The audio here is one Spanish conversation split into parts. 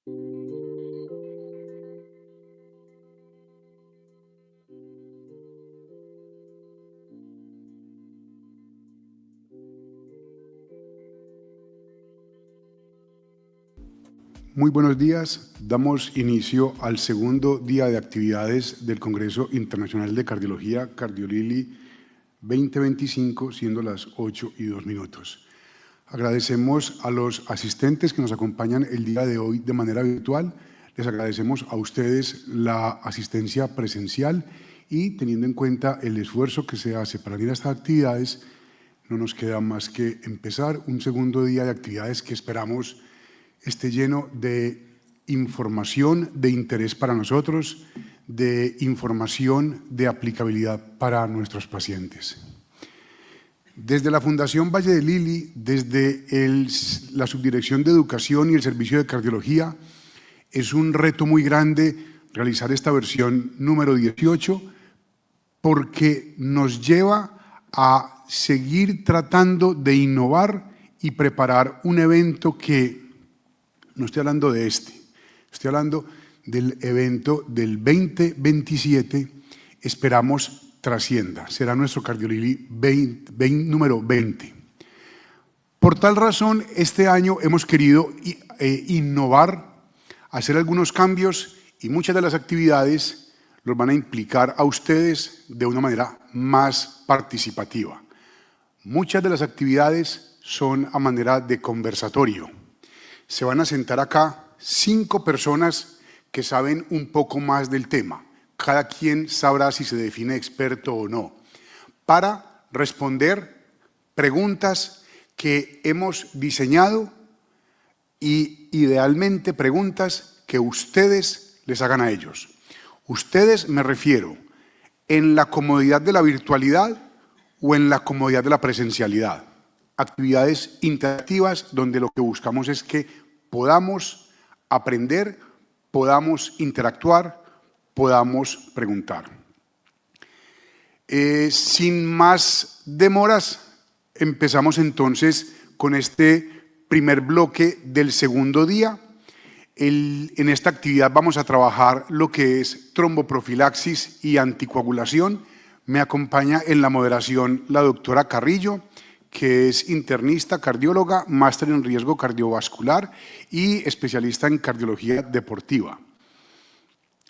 Muy buenos días. Damos inicio al segundo día de actividades del Congreso Internacional de Cardiología Cardiolili 2025, siendo las 8:02. Agradecemos a los asistentes que nos acompañan el día de hoy de manera virtual. Les agradecemos a ustedes la asistencia presencial y, teniendo en cuenta el esfuerzo que se hace para ir a estas actividades, no nos queda más que empezar un segundo día de actividades que esperamos esté lleno de información de interés para nosotros, de información de aplicabilidad para nuestros pacientes. Desde la Fundación Valle de Lili, desde la Subdirección de Educación y el Servicio de Cardiología, es un reto muy grande realizar esta versión número 18 porque nos lleva a seguir tratando de innovar y preparar un evento que, no estoy hablando de estoy hablando del evento del 2027, esperamos trascienda, será nuestro Cardiolili número 20. Por tal razón, este año hemos querido innovar, hacer algunos cambios y muchas de las actividades los van a implicar a ustedes de una manera más participativa. Muchas de las actividades son a manera de conversatorio. Se van a sentar acá 5 personas que saben un poco más del tema. Cada quien sabrá si se define experto o no, para responder preguntas que hemos diseñado y, idealmente, preguntas que ustedes les hagan a ellos. Ustedes, me refiero, en la comodidad de la virtualidad o en la comodidad de la presencialidad. Actividades interactivas donde lo que buscamos es que podamos aprender, podamos interactuar, podamos preguntar. Sin más demoras, empezamos entonces con este primer bloque del segundo día. En esta actividad vamos a trabajar lo que es tromboprofilaxis y anticoagulación. Me acompaña en la moderación la doctora Carrillo, que es internista, cardióloga, máster en riesgo cardiovascular y especialista en cardiología deportiva.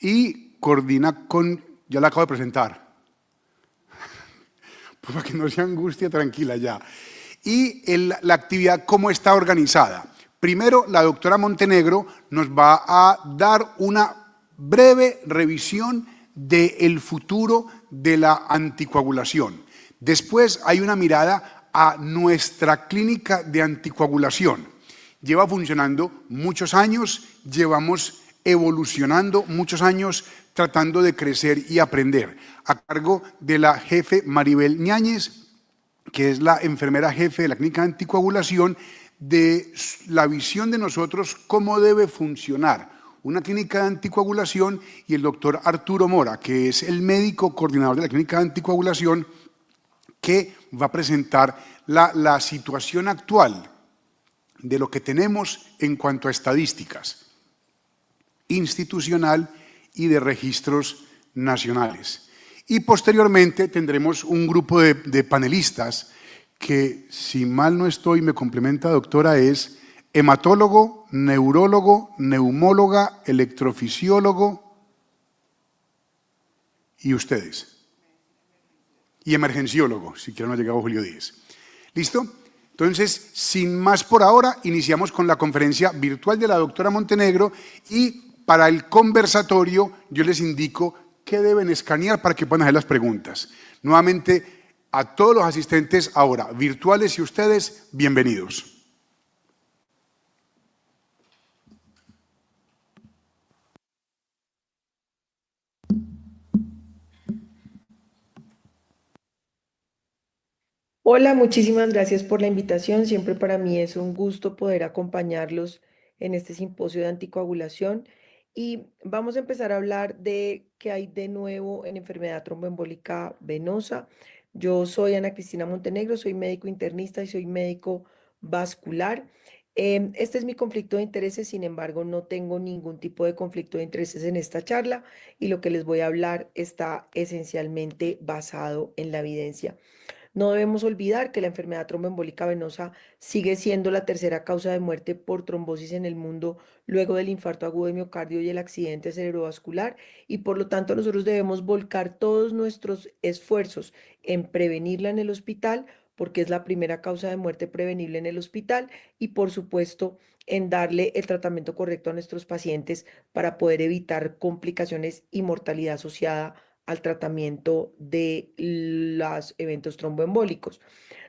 Y coordina con, ya la acabo de presentar, pues para que no se angustie, tranquila ya. Y la actividad, ¿cómo está organizada? Primero, la doctora Montenegro nos va a dar una breve revisión del futuro de la anticoagulación. Después hay una mirada a nuestra clínica de anticoagulación. Lleva funcionando muchos años, llevamos evolucionando muchos años, tratando de crecer y aprender, a cargo de la jefe Maribel Ñáñez, que es la enfermera jefe de la clínica de anticoagulación, de la visión de nosotros, cómo debe funcionar una clínica de anticoagulación, y el doctor Arturo Mora, que es el médico coordinador de la clínica de anticoagulación, que va a presentar la situación actual de lo que tenemos en cuanto a estadísticas institucional y de registros nacionales. Y posteriormente tendremos un grupo de panelistas que, si mal no estoy, me complementa, doctora, es hematólogo, neurólogo, neumóloga, electrofisiólogo y ustedes. Y emergenciólogo, si quieren no ha llegado Julio Díez. ¿Listo? Entonces, sin más por ahora, iniciamos con la conferencia virtual de la doctora Montenegro, y para el conversatorio yo les indico qué deben escanear para que puedan hacer las preguntas. Nuevamente, a todos los asistentes ahora, virtuales y ustedes, bienvenidos. Hola, muchísimas gracias por la invitación. Siempre para mí es un gusto poder acompañarlos en este simposio de anticoagulación. Y vamos a empezar a hablar de qué hay de nuevo en enfermedad tromboembólica venosa. Yo soy Ana Cristina Montenegro, soy médico internista y soy médico vascular. Este es mi conflicto de intereses, sin embargo, no tengo ningún tipo de conflicto de intereses en esta charla y lo que les voy a hablar está esencialmente basado en la evidencia. No debemos olvidar que la enfermedad tromboembólica venosa sigue siendo la tercera causa de muerte por trombosis en el mundo luego del infarto agudo de miocardio y el accidente cerebrovascular, y por lo tanto nosotros debemos volcar todos nuestros esfuerzos en prevenirla en el hospital, porque es la primera causa de muerte prevenible en el hospital, y por supuesto en darle el tratamiento correcto a nuestros pacientes para poder evitar complicaciones y mortalidad asociada al tratamiento de los eventos tromboembólicos.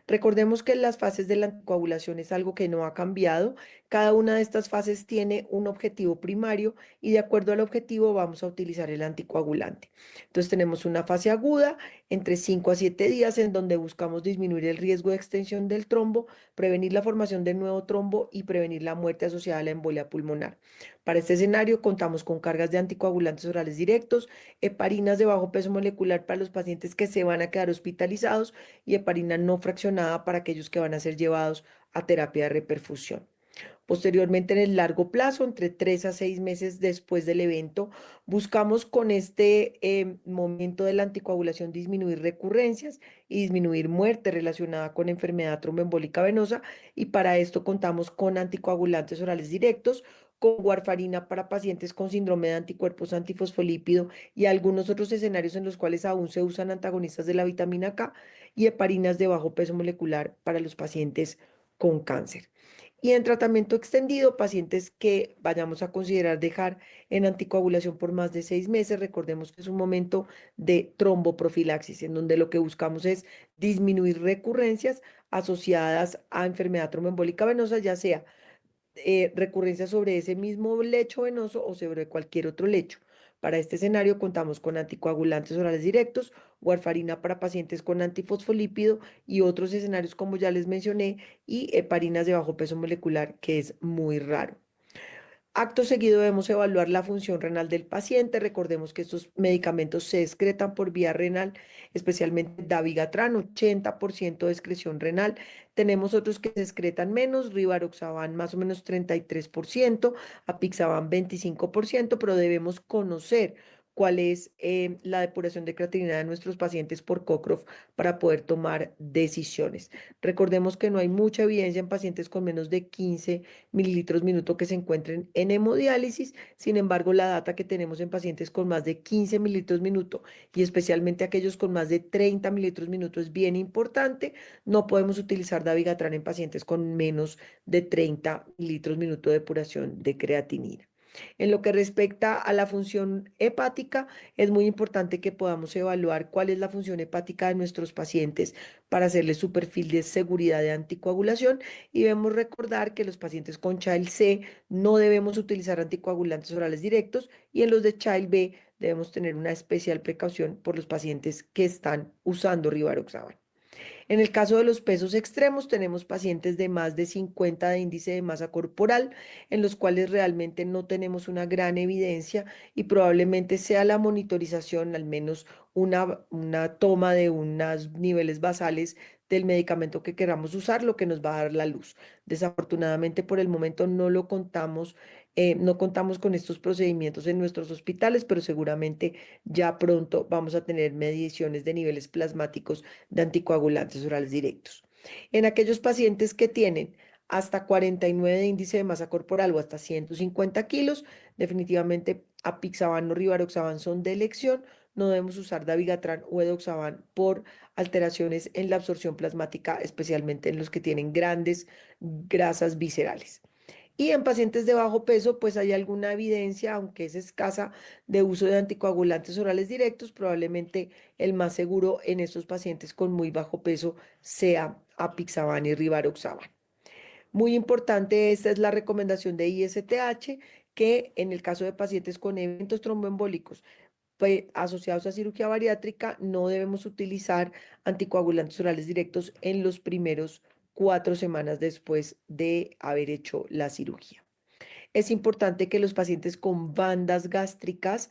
Recordemos que las fases de la anticoagulación es algo que no ha cambiado. Cada una de estas fases tiene un objetivo primario y de acuerdo al objetivo vamos a utilizar el anticoagulante. Entonces tenemos una fase aguda entre 5 a 7 días en donde buscamos disminuir el riesgo de extensión del trombo, prevenir la formación del nuevo trombo y prevenir la muerte asociada a la embolia pulmonar. Para este escenario contamos con cargas de anticoagulantes orales directos, heparinas de bajo peso molecular para los pacientes que se van a quedar hospitalizados y heparina no fraccionada para aquellos que van a ser llevados a terapia de reperfusión. Posteriormente, en el largo plazo, entre 3 a 6 meses después del evento, buscamos con este momento de la anticoagulación disminuir recurrencias y disminuir muerte relacionada con enfermedad tromboembólica venosa, y para esto contamos con anticoagulantes orales directos, con warfarina para pacientes con síndrome de anticuerpos antifosfolípido y algunos otros escenarios en los cuales aún se usan antagonistas de la vitamina K, y heparinas de bajo peso molecular para los pacientes con cáncer. Y en tratamiento extendido, pacientes que vayamos a considerar dejar en anticoagulación por más de 6 meses, recordemos que es un momento de tromboprofilaxis, en donde lo que buscamos es disminuir recurrencias asociadas a enfermedad tromboembólica venosa, ya sea recurrencias sobre ese mismo lecho venoso o sobre cualquier otro lecho. Para este escenario contamos con anticoagulantes orales directos, warfarina para pacientes con antifosfolípido y otros escenarios como ya les mencioné, y heparinas de bajo peso molecular, que es muy raro. Acto seguido debemos evaluar la función renal del paciente. Recordemos que estos medicamentos se excretan por vía renal, especialmente dabigatran, 80% de excreción renal. Tenemos otros que se excretan menos, rivaroxaban más o menos 33%, apixaban 25%, pero debemos conocer cuál es la depuración de creatinina de nuestros pacientes por Cochrane para poder tomar decisiones. Recordemos que no hay mucha evidencia en pacientes con menos de 15 mililitros minuto que se encuentren en hemodiálisis. Sin embargo, la data que tenemos en pacientes con más de 15 mililitros minuto y especialmente aquellos con más de 30 mililitros minuto es bien importante. No podemos utilizar dabigatran en pacientes con menos de 30 mililitros minuto de depuración de creatinina. En lo que respecta a la función hepática, es muy importante que podamos evaluar cuál es la función hepática de nuestros pacientes para hacerles su perfil de seguridad de anticoagulación, y debemos recordar que los pacientes con Child C no debemos utilizar anticoagulantes orales directos, y en los de Child B debemos tener una especial precaución por los pacientes que están usando rivaroxaban. En el caso de los pesos extremos, tenemos pacientes de más de 50 de índice de masa corporal, en los cuales realmente no tenemos una gran evidencia y probablemente sea la monitorización, al menos una toma de unos niveles basales del medicamento que queramos usar, lo que nos va a dar la luz. Desafortunadamente, por el momento no contamos con estos procedimientos en nuestros hospitales, pero seguramente ya pronto vamos a tener mediciones de niveles plasmáticos de anticoagulantes orales directos. En aquellos pacientes que tienen hasta 49 de índice de masa corporal o hasta 150 kilos, definitivamente apixaban o rivaroxaban son de elección. No debemos usar dabigatran o edoxaban por alteraciones en la absorción plasmática, especialmente en los que tienen grandes grasas viscerales. Y en pacientes de bajo peso, pues hay alguna evidencia, aunque es escasa, de uso de anticoagulantes orales directos. Probablemente el más seguro en estos pacientes con muy bajo peso sea apixaban y rivaroxaban. Muy importante, esta es la recomendación de ISTH, que en el caso de pacientes con eventos tromboembólicos asociados a cirugía bariátrica, no debemos utilizar anticoagulantes orales directos en los primeros 4 semanas después de haber hecho la cirugía. Es importante que los pacientes con bandas gástricas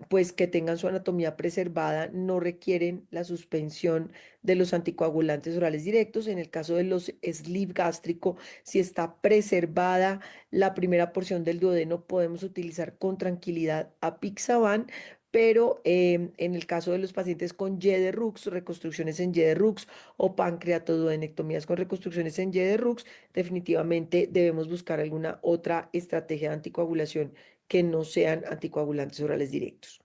pues que tengan su anatomía preservada, no requieren la suspensión de los anticoagulantes orales directos. En el caso de los sleeve gástrico, si está preservada la primera porción del duodeno, podemos utilizar con tranquilidad apixaban, pero en el caso de los pacientes con Y de Rux, reconstrucciones en Y de Rux o pancreatoduodenectomías con reconstrucciones en Y de Rux, definitivamente debemos buscar alguna otra estrategia de anticoagulación que no sean anticoagulantes orales directos.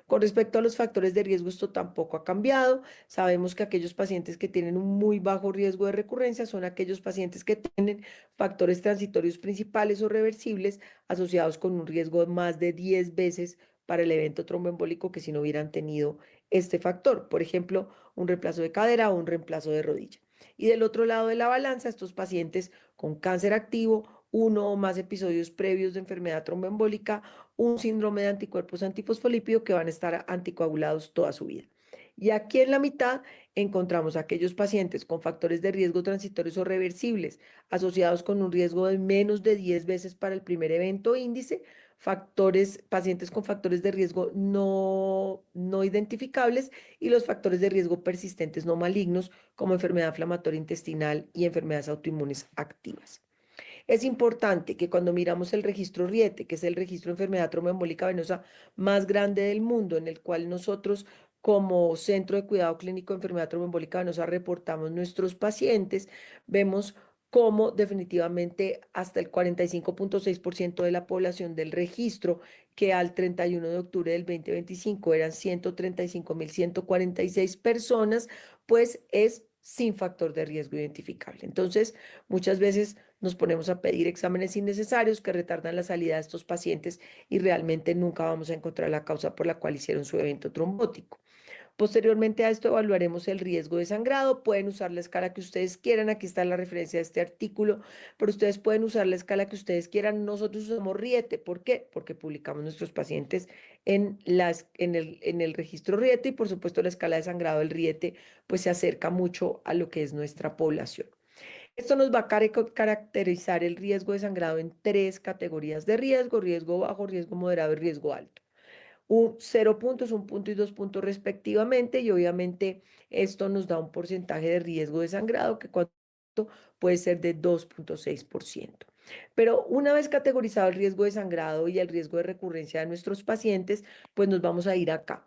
Con respecto a los factores de riesgo, esto tampoco ha cambiado. Sabemos que aquellos pacientes que tienen un muy bajo riesgo de recurrencia son aquellos pacientes que tienen factores transitorios principales o reversibles asociados con un riesgo de más de 10 veces para el evento tromboembólico que si no hubieran tenido este factor. Por ejemplo, un reemplazo de cadera o un reemplazo de rodilla. Y del otro lado de la balanza, estos pacientes con cáncer activo, uno o más episodios previos de enfermedad tromboembólica, un síndrome de anticuerpos antifosfolípido que van a estar anticoagulados toda su vida. Y aquí en la mitad encontramos aquellos pacientes con factores de riesgo transitorios o reversibles asociados con un riesgo de menos de 10 veces para el primer evento índice, pacientes con factores de riesgo no identificables y los factores de riesgo persistentes no malignos como enfermedad inflamatoria intestinal y enfermedades autoinmunes activas. Es importante que cuando miramos el registro RIETE, que es el registro de enfermedad tromboembólica venosa más grande del mundo, en el cual nosotros como Centro de Cuidado Clínico de Enfermedad Tromboembólica Venosa reportamos nuestros pacientes, vemos cómo definitivamente hasta el 45.6% de la población del registro, que al 31 de octubre del 2025 eran 135.146 personas, pues es sin factor de riesgo identificable. Entonces, muchas veces nos ponemos a pedir exámenes innecesarios que retardan la salida de estos pacientes y realmente nunca vamos a encontrar la causa por la cual hicieron su evento trombótico. Posteriormente a esto evaluaremos el riesgo de sangrado. Pueden usar la escala que ustedes quieran. Aquí está la referencia de este artículo, pero ustedes pueden usar la escala que ustedes quieran. Nosotros usamos RIETE. ¿Por qué? Porque publicamos nuestros pacientes en el registro RIETE y por supuesto la escala de sangrado del RIETE pues se acerca mucho a lo que es nuestra población. Esto nos va a caracterizar el riesgo de sangrado en tres categorías de riesgo: riesgo bajo, riesgo moderado y riesgo alto. Un 0 puntos, 1 punto y 2 puntos respectivamente, y obviamente esto nos da un porcentaje de riesgo de sangrado que puede ser de 2.6%. Pero una vez categorizado el riesgo de sangrado y el riesgo de recurrencia de nuestros pacientes, pues nos vamos a ir acá.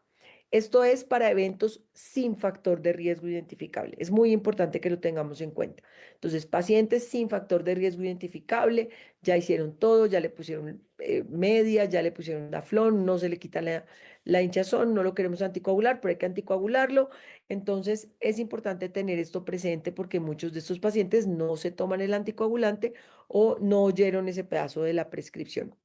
Esto es para eventos sin factor de riesgo identificable. Es muy importante que lo tengamos en cuenta. Entonces, pacientes sin factor de riesgo identificable, ya hicieron todo, ya le pusieron media, ya le pusieron daflón, no se le quita la hinchazón, no lo queremos anticoagular, pero hay que anticoagularlo. Entonces, es importante tener esto presente porque muchos de estos pacientes no se toman el anticoagulante o no oyeron ese pedazo de la prescripción.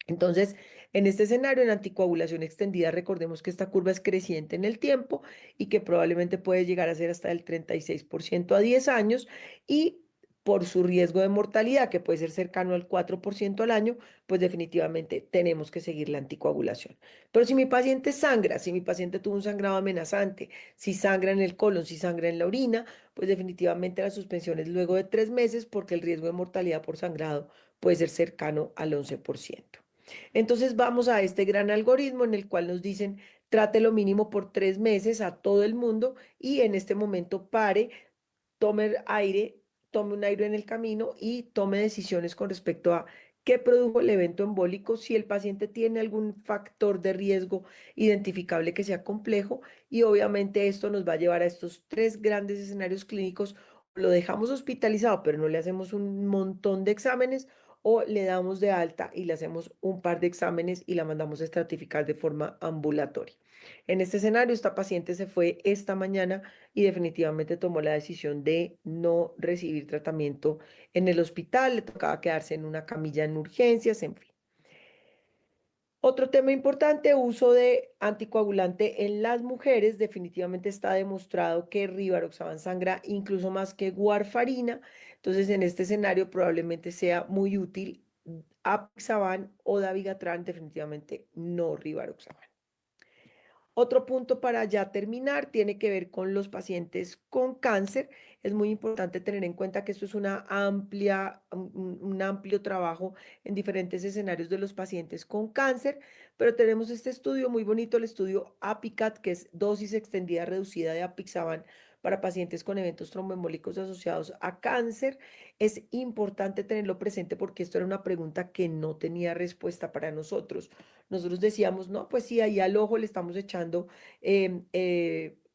Entonces, en este escenario, en anticoagulación extendida, recordemos que esta curva es creciente en el tiempo y que probablemente puede llegar a ser hasta el 36% a 10 años y por su riesgo de mortalidad, que puede ser cercano al 4% al año, pues definitivamente tenemos que seguir la anticoagulación. Pero si mi paciente sangra, si mi paciente tuvo un sangrado amenazante, si sangra en el colon, si sangra en la orina, pues definitivamente la suspensión es luego de 3 meses porque el riesgo de mortalidad por sangrado puede ser cercano al 11%. Entonces vamos a este gran algoritmo en el cual nos dicen trate lo mínimo por 3 meses a todo el mundo y en este momento pare, tome aire, tome un aire en el camino y tome decisiones con respecto a qué produjo el evento embólico, si el paciente tiene algún factor de riesgo identificable que sea complejo y obviamente esto nos va a llevar a estos tres grandes escenarios clínicos. Lo dejamos hospitalizado, pero no le hacemos un montón de exámenes o le damos de alta y le hacemos un par de exámenes y la mandamos a estratificar de forma ambulatoria. En este escenario, esta paciente se fue esta mañana y definitivamente tomó la decisión de no recibir tratamiento en el hospital, le tocaba quedarse en una camilla en urgencias, en fin. Otro tema importante, uso de anticoagulante en las mujeres. Definitivamente está demostrado que Rivaroxaban sangra incluso más que warfarina. Entonces, en este escenario probablemente sea muy útil Apixaban o Dabigatran, definitivamente no Rivaroxaban. Otro punto para ya terminar tiene que ver con los pacientes con cáncer. Es muy importante tener en cuenta que esto es un amplio trabajo en diferentes escenarios de los pacientes con cáncer, pero tenemos este estudio muy bonito, el estudio APICAT, que es dosis extendida reducida de apixaban para pacientes con eventos tromboembólicos asociados a cáncer. Es importante tenerlo presente porque esto era una pregunta que no tenía respuesta para nosotros. Nosotros decíamos, no, pues sí, ahí al ojo le estamos echando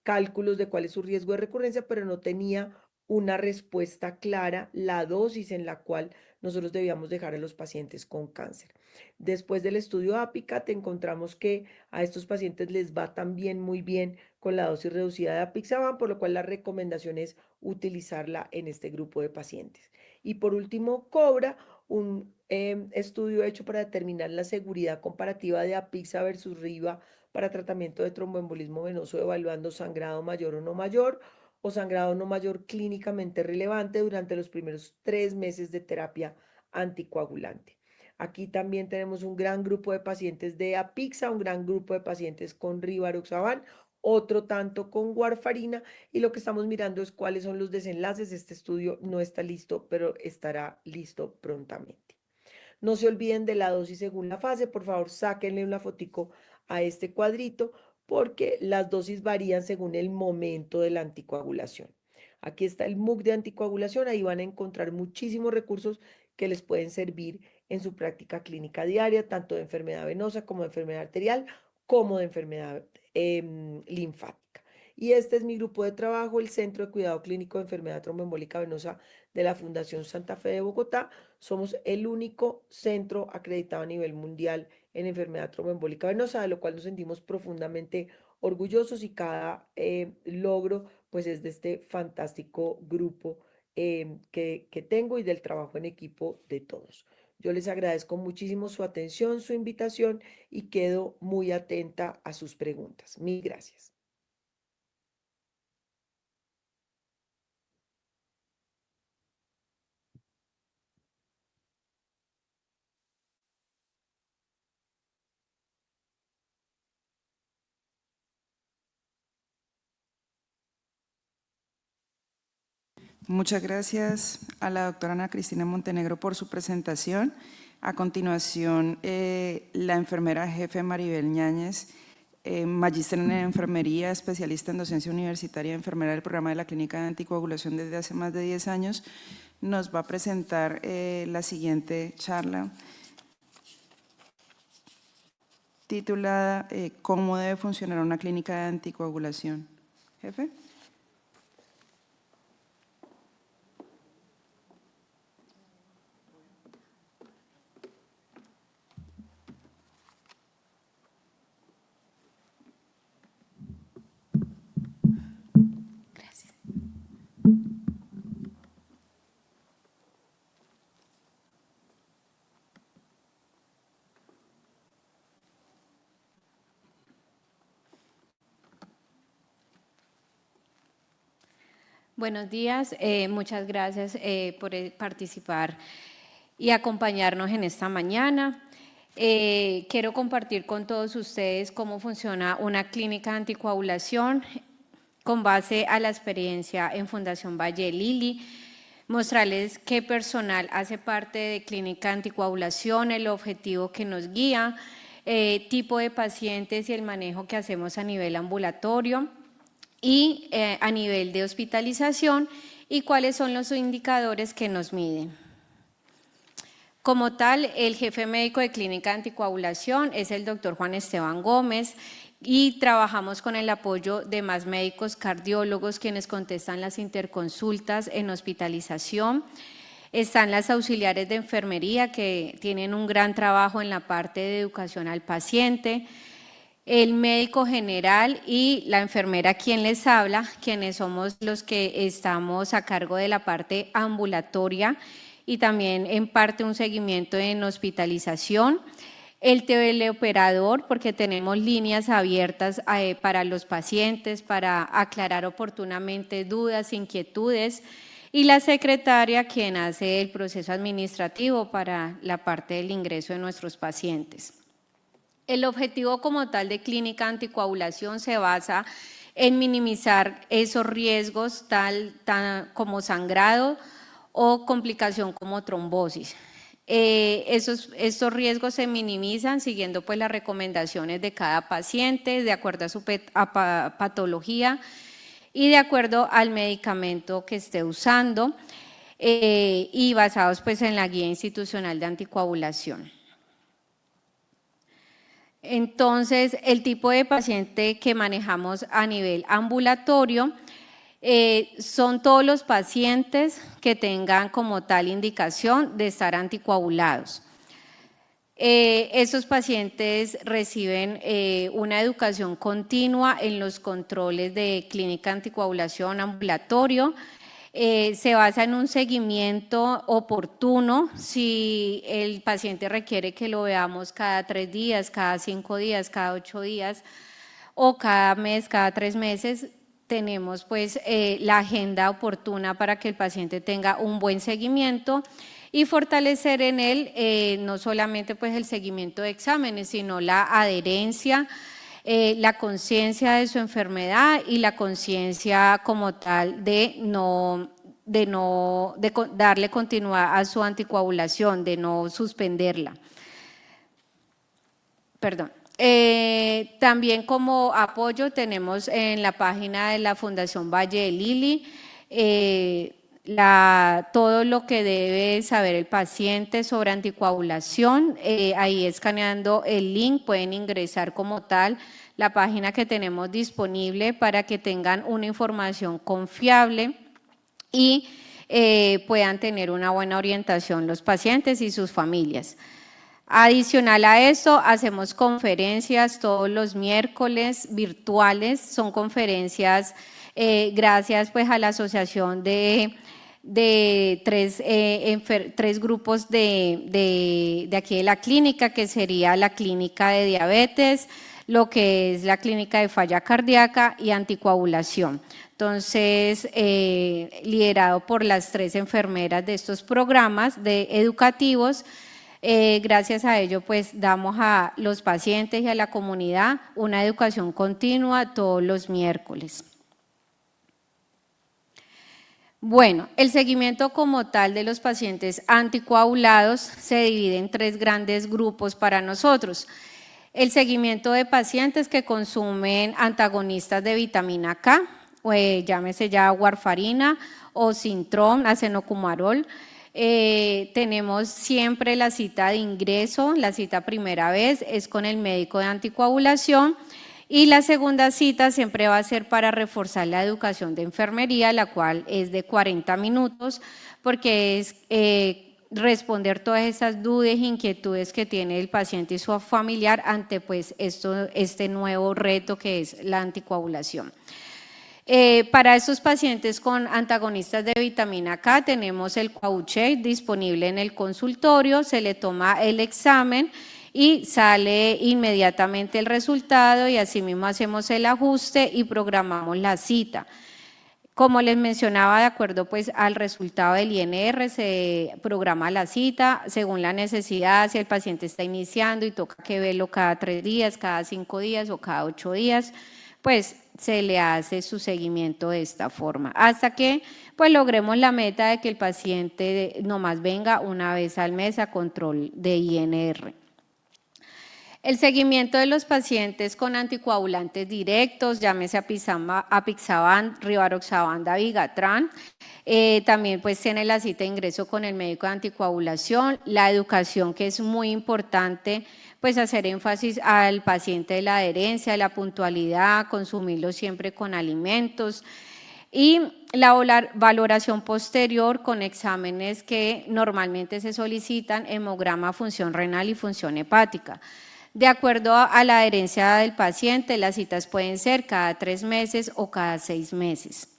cálculos de cuál es su riesgo de recurrencia, pero no tenía una respuesta clara la dosis en la cual nosotros debíamos dejar a los pacientes con cáncer. Después del estudio APICAT encontramos que a estos pacientes les va también muy bien con la dosis reducida de apixaban, por lo cual la recomendación es utilizarla en este grupo de pacientes. Y por último, COBRA, un estudio hecho para determinar la seguridad comparativa de Apixa versus Riva para tratamiento de tromboembolismo venoso, evaluando sangrado mayor o no mayor o sangrado no mayor clínicamente relevante durante los primeros 3 meses de terapia anticoagulante. Aquí también tenemos un gran grupo de pacientes de Apixa, un gran grupo de pacientes con Rivaroxaban, otro tanto con warfarina, y lo que estamos mirando es cuáles son los desenlaces. Este estudio no está listo, pero estará listo prontamente. No se olviden de la dosis según la fase. Por favor, sáquenle una fotico a este cuadrito porque las dosis varían según el momento de la anticoagulación. Aquí está el MOOC de anticoagulación. Ahí van a encontrar muchísimos recursos que les pueden servir en su práctica clínica diaria, tanto de enfermedad venosa como de enfermedad arterial, como de enfermedad linfática. Y este es mi grupo de trabajo, el Centro de Cuidado Clínico de Enfermedad Tromboembólica Venosa de la Fundación Santa Fe de Bogotá. Somos el único centro acreditado a nivel mundial en enfermedad tromboembólica venosa, de lo cual nos sentimos profundamente orgullosos, y cada logro pues es de este fantástico grupo que tengo y del trabajo en equipo de todos. Yo les agradezco muchísimo su atención, su invitación, y quedo muy atenta a sus preguntas. Mil gracias. Muchas gracias a la doctora Ana Cristina Montenegro por su presentación. A continuación, la enfermera jefe Maribel Ñáñez, magíster en enfermería, especialista en docencia universitaria, enfermera del programa de la Clínica de Anticoagulación desde hace más de 10 años, nos va a presentar la siguiente charla titulada ¿Cómo debe funcionar una clínica de anticoagulación? Jefe. Buenos días, muchas gracias por participar y acompañarnos en esta mañana. Quiero compartir con todos ustedes cómo funciona una clínica de anticoagulación con base a la experiencia en Fundación Valle Lili, mostrarles qué personal hace parte de clínica de anticoagulación, el objetivo que nos guía, tipo de pacientes y el manejo que hacemos a nivel ambulatorio y a nivel de hospitalización, y cuáles son los indicadores que nos miden. Como tal, el jefe médico de clínica de anticoagulación es el doctor Juan Esteban Gómez, y trabajamos con el apoyo de más médicos cardiólogos quienes contestan las interconsultas en hospitalización. Están las auxiliares de enfermería que tienen un gran trabajo en la parte de educación al paciente, el médico general y la enfermera quien les habla, quienes somos los que estamos a cargo de la parte ambulatoria y también en parte un seguimiento en hospitalización. El teleoperador, porque tenemos líneas abiertas para los pacientes, para aclarar oportunamente dudas, inquietudes, y la secretaria, quien hace el proceso administrativo para la parte del ingreso de nuestros pacientes. El objetivo como tal de clínica anticoagulación se basa en minimizar esos riesgos como sangrado o complicación como trombosis. Estos riesgos se minimizan siguiendo pues las recomendaciones de cada paciente, de acuerdo a su patología y de acuerdo al medicamento que esté usando y basados pues en la guía institucional de anticoagulación. Entonces, el tipo de paciente que manejamos a nivel ambulatorio son todos los pacientes que tengan como tal indicación de estar anticoagulados. Esos pacientes reciben una educación continua en los controles de clínica anticoagulación ambulatorio. Se basa en un seguimiento oportuno. Si el paciente requiere que lo veamos cada 3 días, cada 5 días, cada 8 días o cada mes, cada 3 meses, tenemos pues la agenda oportuna para que el paciente tenga un buen seguimiento y fortalecer en él no solamente pues el seguimiento de exámenes, sino la adherencia, la conciencia de su enfermedad y la conciencia como tal de darle continuidad a su anticoagulación, de no suspenderla. Perdón. También como apoyo tenemos en la página de la Fundación Valle de Lili todo lo que debe saber el paciente sobre anticoagulación. Ahí escaneando el link pueden ingresar como tal la página que tenemos disponible para que tengan una información confiable y puedan tener una buena orientación los pacientes y sus familias. Adicional a eso, hacemos conferencias todos los miércoles virtuales, son conferencias gracias pues a la asociación de 3 grupos de aquí de la clínica, que sería la clínica de diabetes, lo que es la clínica de falla cardíaca y anticoagulación. Entonces, liderado por las 3 enfermeras de estos programas educativos, gracias a ello pues damos a los pacientes y a la comunidad una educación continua todos los miércoles. Bueno, el seguimiento como tal de los pacientes anticoagulados se divide en 3 grandes grupos para nosotros. El seguimiento de pacientes que consumen antagonistas de vitamina K, llámese ya warfarina o Sintrom, acenocumarol. Tenemos siempre la cita de ingreso, la cita primera vez es con el médico de anticoagulación y la segunda cita siempre va a ser para reforzar la educación de enfermería, la cual es de 40 minutos porque es responder todas esas dudas e inquietudes que tiene el paciente y su familiar ante pues este nuevo reto que es la anticoagulación. Para estos pacientes con antagonistas de vitamina K tenemos el Coacheck disponible en el consultorio, se le toma el examen y sale inmediatamente el resultado y asimismo hacemos el ajuste y programamos la cita. Como les mencionaba, de acuerdo pues al resultado del INR se programa la cita según la necesidad, si el paciente está iniciando y toca que verlo cada 3 días, cada 5 días o cada 8 días, pues se le hace su seguimiento de esta forma, hasta que pues logremos la meta de que el paciente nomás venga una vez al mes a control de INR. El seguimiento de los pacientes con anticoagulantes directos, llámese apixaban, rivaroxaban, dabigatran, también pues tiene la cita de ingreso con el médico de anticoagulación, la educación que es muy importante, pues hacer énfasis al paciente de la adherencia, de la puntualidad, consumirlo siempre con alimentos y la valoración posterior con exámenes que normalmente se solicitan, hemograma, función renal y función hepática. De acuerdo a la adherencia del paciente, las citas pueden ser cada 3 meses o cada 6 meses.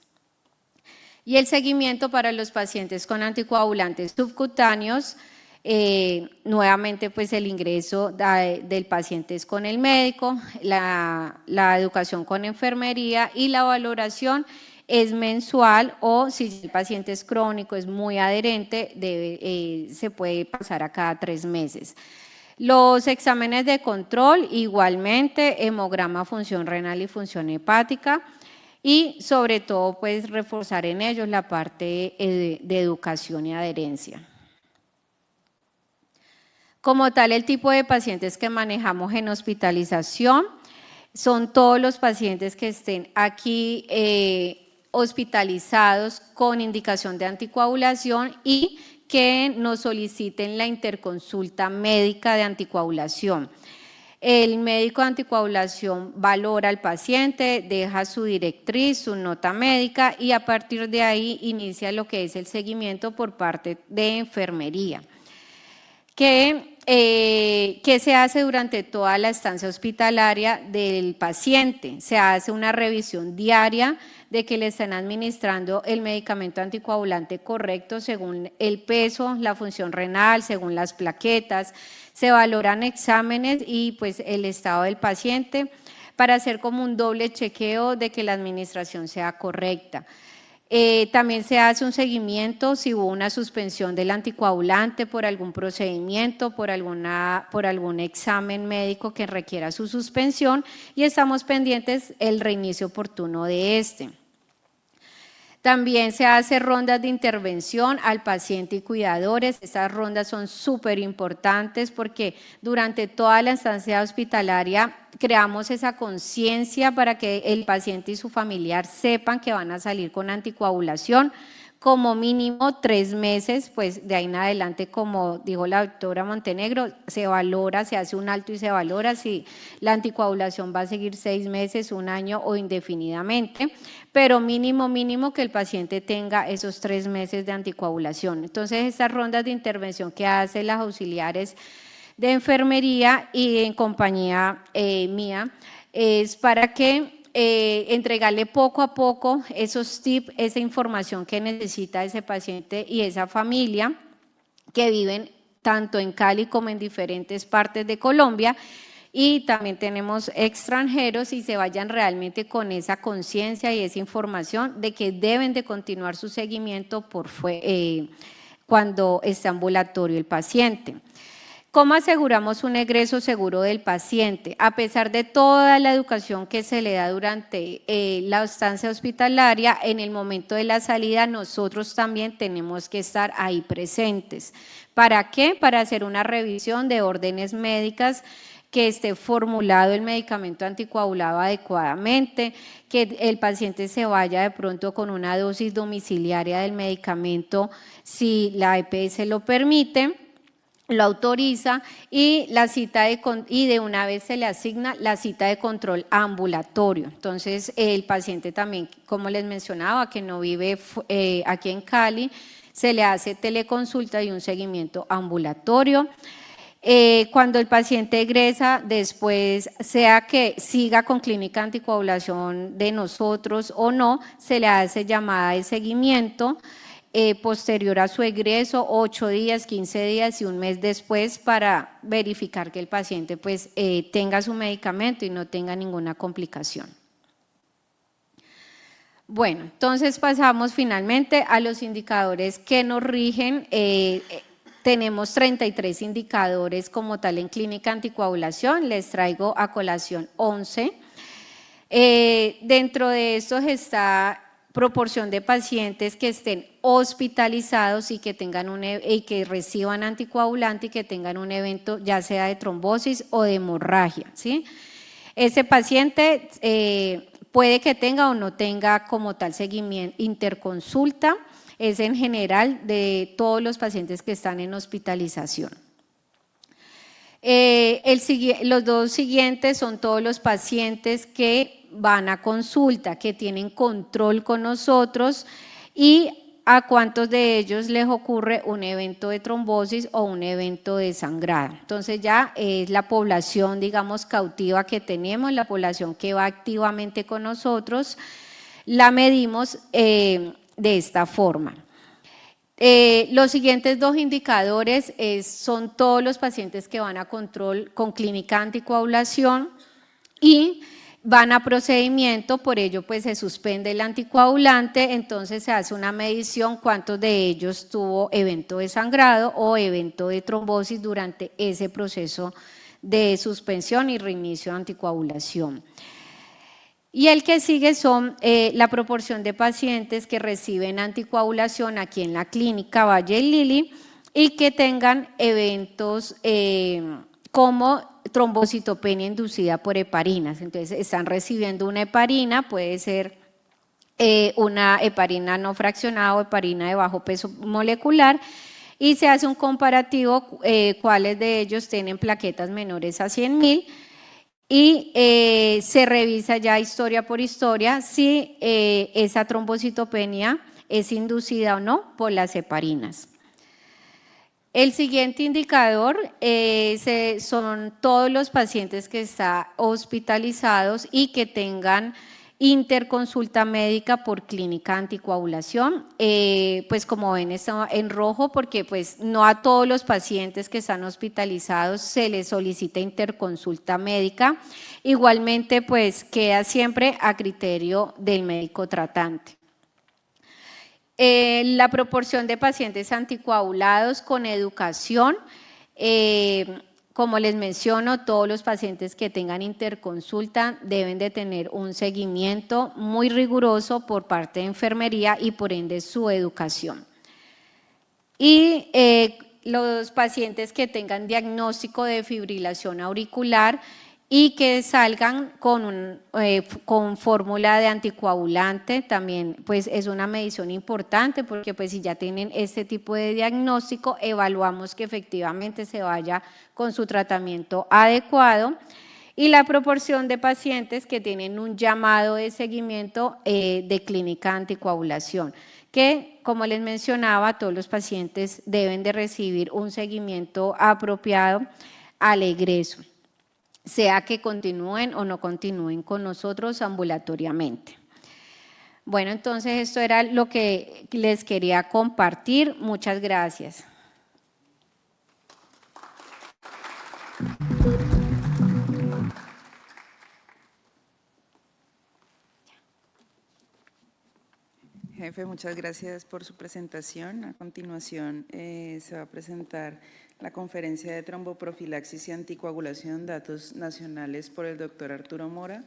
Y el seguimiento para los pacientes con anticoagulantes subcutáneos, nuevamente pues el ingreso del paciente es con el médico, la educación con enfermería y la valoración es mensual o si el paciente es crónico, es muy adherente, se puede pasar a cada 3 meses. Los exámenes de control, igualmente, hemograma, función renal y función hepática, y sobre todo, pues, reforzar en ellos la parte de educación y adherencia. Como tal, el tipo de pacientes que manejamos en hospitalización son todos los pacientes que estén aquí hospitalizados con indicación de anticoagulación y que nos soliciten la interconsulta médica de anticoagulación. El médico de anticoagulación valora al paciente, deja su directriz, su nota médica y a partir de ahí inicia lo que es el seguimiento por parte de enfermería. ¿Qué se hace durante toda la estancia hospitalaria del paciente? Se hace una revisión diaria de que le estén administrando el medicamento anticoagulante correcto según el peso, la función renal, según las plaquetas. Se valoran exámenes y pues el estado del paciente para hacer como un doble chequeo de que la administración sea correcta. También se hace un seguimiento si hubo una suspensión del anticoagulante por algún procedimiento, por algún examen médico que requiera su suspensión y estamos pendientes el reinicio oportuno de este. También se hace rondas de intervención al paciente y cuidadores. Estas rondas son súper importantes porque durante toda la estancia hospitalaria creamos esa conciencia para que el paciente y su familiar sepan que van a salir con anticoagulación. Como mínimo 3 meses, pues de ahí en adelante, como dijo la doctora Montenegro, se valora, se hace un alto y se valora si la anticoagulación va a seguir 6 meses, 1 año o indefinidamente, pero mínimo que el paciente tenga esos 3 meses de anticoagulación. Entonces, estas rondas de intervención que hacen las auxiliares de enfermería y en compañía mía es para que entregarle poco a poco esos tips, esa información que necesita ese paciente y esa familia que viven tanto en Cali como en diferentes partes de Colombia y también tenemos extranjeros y se vayan realmente con esa conciencia y esa información de que deben de continuar su seguimiento cuando esté ambulatorio el paciente. ¿Cómo aseguramos un egreso seguro del paciente? A pesar de toda la educación que se le da durante la estancia hospitalaria, en el momento de la salida nosotros también tenemos que estar ahí presentes. ¿Para qué? Para hacer una revisión de órdenes médicas, que esté formulado el medicamento anticoagulado adecuadamente, que el paciente se vaya de pronto con una dosis domiciliaria del medicamento si la EPS lo permite, lo autoriza y de una vez se le asigna la cita de control ambulatorio. Entonces el paciente también, como les mencionaba, que no vive aquí en Cali, se le hace teleconsulta y un seguimiento ambulatorio. Cuando el paciente egresa, después, sea que siga con clínica anticoagulación de nosotros o no, se le hace llamada de seguimiento posterior a su egreso, 8 días, 15 días y 1 mes después para verificar que el paciente pues, tenga su medicamento y no tenga ninguna complicación. Bueno, entonces pasamos finalmente a los indicadores que nos rigen. Tenemos 33 indicadores como tal en clínica anticoagulación, les traigo a colación 11. Dentro de estos está proporción de pacientes que estén hospitalizados y que que reciban anticoagulante y que tengan un evento ya sea de trombosis o de hemorragia, ¿sí? Ese paciente puede que tenga o no tenga como tal seguimiento, interconsulta, es en general de todos los pacientes que están en hospitalización. Los dos siguientes son todos los pacientes que van a consulta, que tienen control con nosotros y a cuántos de ellos les ocurre un evento de trombosis o un evento de sangrado. Entonces ya es la población, digamos, cautiva que tenemos, la población que va activamente con nosotros, la medimos de esta forma. Los siguientes 2 indicadores son todos los pacientes que van a control con clínica anticoagulación y van a procedimiento, por ello pues se suspende el anticoagulante, entonces se hace una medición cuántos de ellos tuvo evento de sangrado o evento de trombosis durante ese proceso de suspensión y reinicio de anticoagulación. Y el que sigue son la proporción de pacientes que reciben anticoagulación aquí en la clínica Valle y Lili y que tengan eventos como trombocitopenia inducida por heparinas. Entonces están recibiendo una heparina, puede ser una heparina no fraccionada o heparina de bajo peso molecular, y se hace un comparativo cuáles de ellos tienen plaquetas menores a 100.000 y se revisa ya historia por historia si esa trombocitopenia es inducida o no por las heparinas. El siguiente indicador son todos los pacientes que están hospitalizados y que tengan interconsulta médica por clínica anticoagulación. Pues como ven está en rojo porque pues no a todos los pacientes que están hospitalizados se les solicita interconsulta médica. Igualmente pues queda siempre a criterio del médico tratante. La proporción de pacientes anticoagulados con educación, como les menciono, todos los pacientes que tengan interconsulta deben de tener un seguimiento muy riguroso por parte de enfermería y por ende su educación. Y los pacientes que tengan diagnóstico de fibrilación auricular y que salgan con fórmula de anticoagulante, también pues es una medición importante porque pues si ya tienen este tipo de diagnóstico, evaluamos que efectivamente se vaya con su tratamiento adecuado. Y la proporción de pacientes que tienen un llamado de seguimiento de clínica anticoagulación, que como les mencionaba, todos los pacientes deben de recibir un seguimiento apropiado al egreso, sea que continúen o no continúen con nosotros ambulatoriamente. Bueno, entonces esto era lo que les quería compartir. Muchas gracias. Jefe, muchas gracias por su presentación. A continuación se va a presentar la conferencia de tromboprofilaxis y anticoagulación, datos nacionales por el doctor Arturo Mora.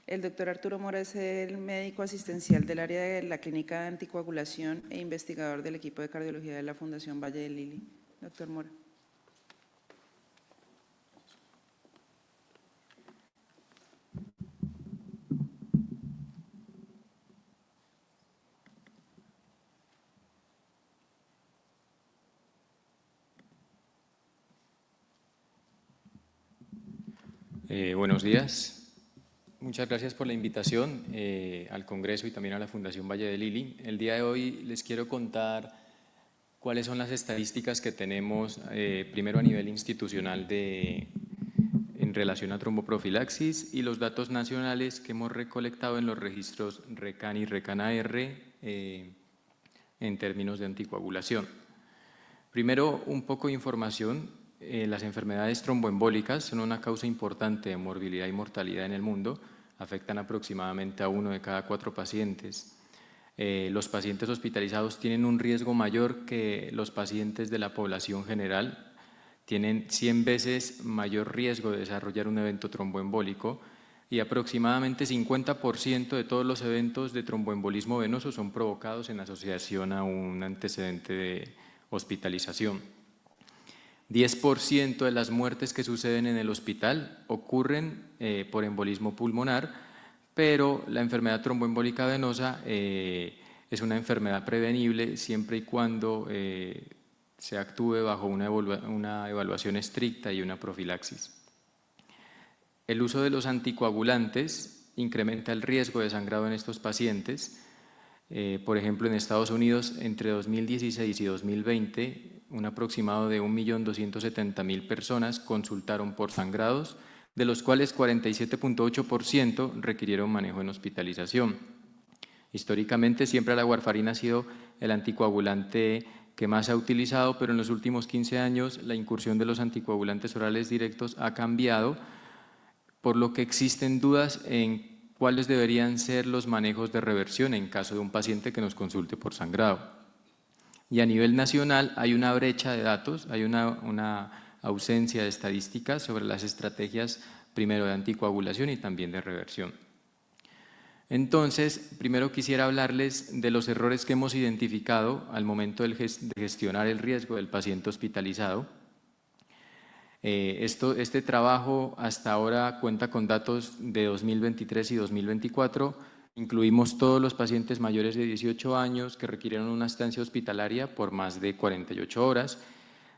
El doctor Arturo Mora es el médico asistencial del área de la clínica de anticoagulación e investigador del equipo de cardiología de la Fundación Valle de Lili. Doctor Mora. Buenos días. Muchas gracias por la invitación al Congreso y también a la Fundación Valle de Lili. El día de hoy les quiero contar cuáles son las estadísticas que tenemos, primero a nivel institucional en relación a tromboprofilaxis y los datos nacionales que hemos recolectado en los registros RECAN y RECAN-AR en términos de anticoagulación. Primero, un poco de información. Las enfermedades tromboembólicas son una causa importante de morbilidad y mortalidad en el mundo, afectan aproximadamente a 1 de cada 4 pacientes. Los pacientes hospitalizados tienen un riesgo mayor que los pacientes de la población general, tienen 100 veces mayor riesgo de desarrollar un evento tromboembólico y aproximadamente 50% de todos los eventos de tromboembolismo venoso son provocados en asociación a un antecedente de hospitalización. 10% de las muertes que suceden en el hospital ocurren por embolismo pulmonar, pero la enfermedad tromboembólica venosa es una enfermedad prevenible siempre y cuando se actúe bajo una evaluación estricta y una profilaxis. El uso de los anticoagulantes incrementa el riesgo de sangrado en estos pacientes. Por ejemplo, en Estados Unidos, entre 2016 y 2020, un aproximado de 1.270.000 personas consultaron por sangrados, de los cuales 47.8% requirieron manejo en hospitalización. Históricamente, siempre la warfarina ha sido el anticoagulante que más se ha utilizado, pero en los últimos 15 años la incursión de los anticoagulantes orales directos ha cambiado por lo que existen dudas en cuáles deberían ser los manejos de reversión en caso de un paciente que nos consulte por sangrado. Y a nivel nacional hay una brecha de datos, hay una ausencia de estadísticas sobre las estrategias primero de anticoagulación y también de reversión. Entonces, primero quisiera hablarles de los errores que hemos identificado al momento de gestionar el riesgo del paciente hospitalizado. Este trabajo hasta ahora cuenta con datos de 2023 y 2024. Incluimos todos los pacientes mayores de 18 años que requirieron una estancia hospitalaria por más de 48 horas.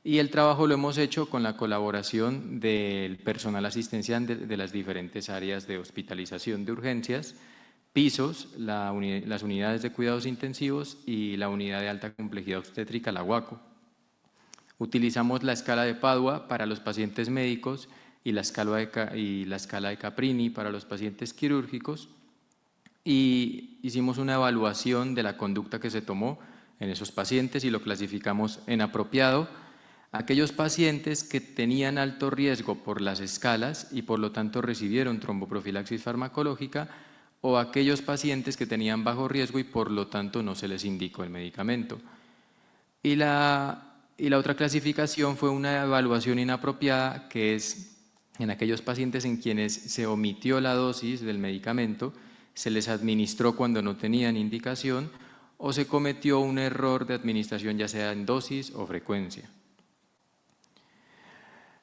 Y el trabajo lo hemos hecho con la colaboración del personal asistencial de las diferentes áreas de hospitalización de urgencias, pisos, las unidades de cuidados intensivos y la unidad de alta complejidad obstétrica, la UACO. Utilizamos la escala de Padua para los pacientes médicos y la escala de Caprini para los pacientes quirúrgicos, y hicimos una evaluación de la conducta que se tomó en esos pacientes y lo clasificamos en apropiado. Aquellos pacientes que tenían alto riesgo por las escalas y por lo tanto recibieron tromboprofilaxis farmacológica, o aquellos pacientes que tenían bajo riesgo y por lo tanto no se les indicó el medicamento. Y la otra clasificación fue una evaluación inapropiada, que es en aquellos pacientes en quienes se omitió la dosis del medicamento, se les administró cuando no tenían indicación o se cometió un error de administración ya sea en dosis o frecuencia.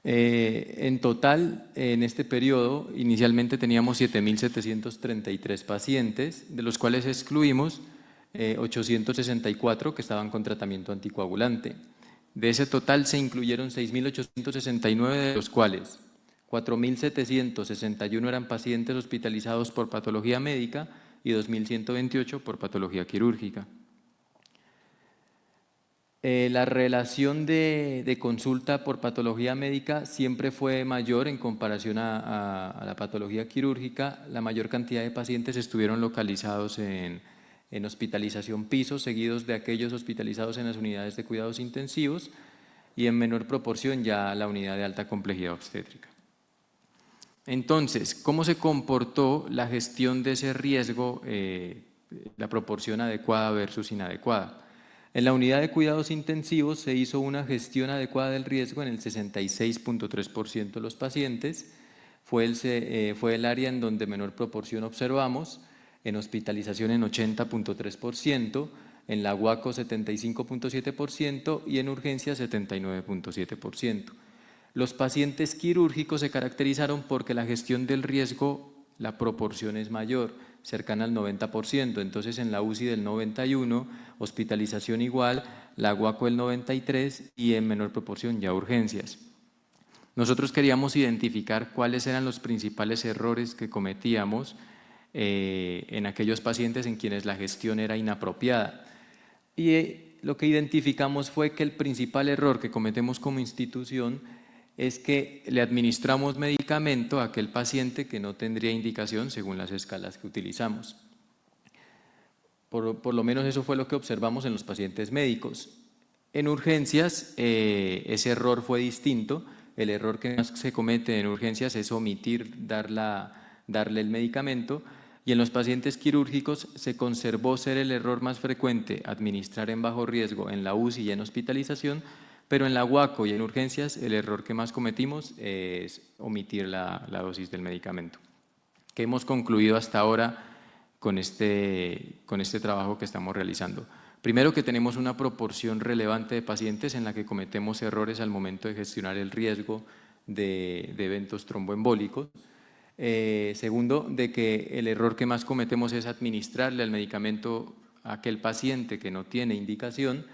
En total, en este periodo, inicialmente teníamos 7.733 pacientes, de los cuales excluimos 864 que estaban con tratamiento anticoagulante. De ese total se incluyeron 6.869, de los cuales 4.761 eran pacientes hospitalizados por patología médica y 2.128 por patología quirúrgica. La relación de consulta por patología médica siempre fue mayor en comparación a la patología quirúrgica. La mayor cantidad de pacientes estuvieron localizados en hospitalización piso, seguidos de aquellos hospitalizados en las unidades de cuidados intensivos, y en menor proporción ya la unidad de alta complejidad obstétrica. Entonces, ¿cómo se comportó la gestión de ese riesgo, la proporción adecuada versus inadecuada? En la unidad de cuidados intensivos se hizo una gestión adecuada del riesgo en el 66.3% de los pacientes. Fue el área en donde menor proporción observamos, en hospitalización en 80.3%, en la UACO 75.7% y en urgencias 79.7%. Los pacientes quirúrgicos se caracterizaron porque la gestión del riesgo, la proporción es mayor, cercana al 90%, entonces en la UCI del 91%, hospitalización igual, la UACO del 93% y en menor proporción ya urgencias. Nosotros queríamos identificar cuáles eran los principales errores que cometíamos en aquellos pacientes en quienes la gestión era inapropiada. Y lo que identificamos fue que el principal error que cometemos como institución es que le administramos medicamento a aquel paciente que no tendría indicación según las escalas que utilizamos. Por lo menos eso fue lo que observamos en los pacientes médicos. En urgencias ese error fue distinto. El error que más se comete en urgencias es omitir darle el medicamento, y en los pacientes quirúrgicos se conservó ser el error más frecuente administrar en bajo riesgo en la UCI y en hospitalización, pero en la UACO y en urgencias el error que más cometimos es omitir la dosis del medicamento. ¿Qué hemos concluido hasta ahora con este trabajo que estamos realizando? Primero, que tenemos una proporción relevante de pacientes en la que cometemos errores al momento de gestionar el riesgo de eventos tromboembólicos. Segundo, de que el error que más cometemos es administrarle el medicamento a aquel paciente que no tiene indicación,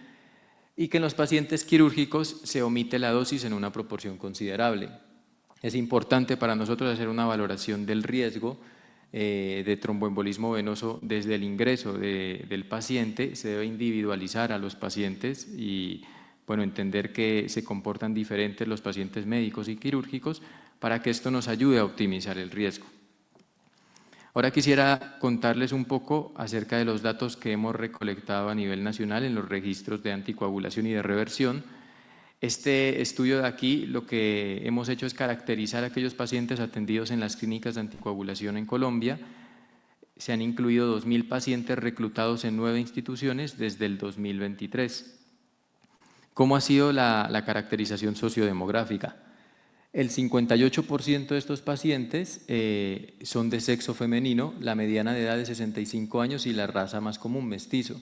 y que en los pacientes quirúrgicos se omite la dosis en una proporción considerable. Es importante para nosotros hacer una valoración del riesgo de tromboembolismo venoso desde el ingreso del paciente. Se debe individualizar a los pacientes y entender que se comportan diferentes los pacientes médicos y quirúrgicos para que esto nos ayude a optimizar el riesgo. Ahora quisiera contarles un poco acerca de los datos que hemos recolectado a nivel nacional en los registros de anticoagulación y de reversión. Este estudio de aquí lo que hemos hecho es caracterizar a aquellos pacientes atendidos en las clínicas de anticoagulación en Colombia. Se han incluido 2.000 pacientes reclutados en 9 instituciones desde el 2023. ¿Cómo ha sido la caracterización sociodemográfica? El 58% de estos pacientes son de sexo femenino, la mediana de edad de 65 años y la raza más común, mestizo.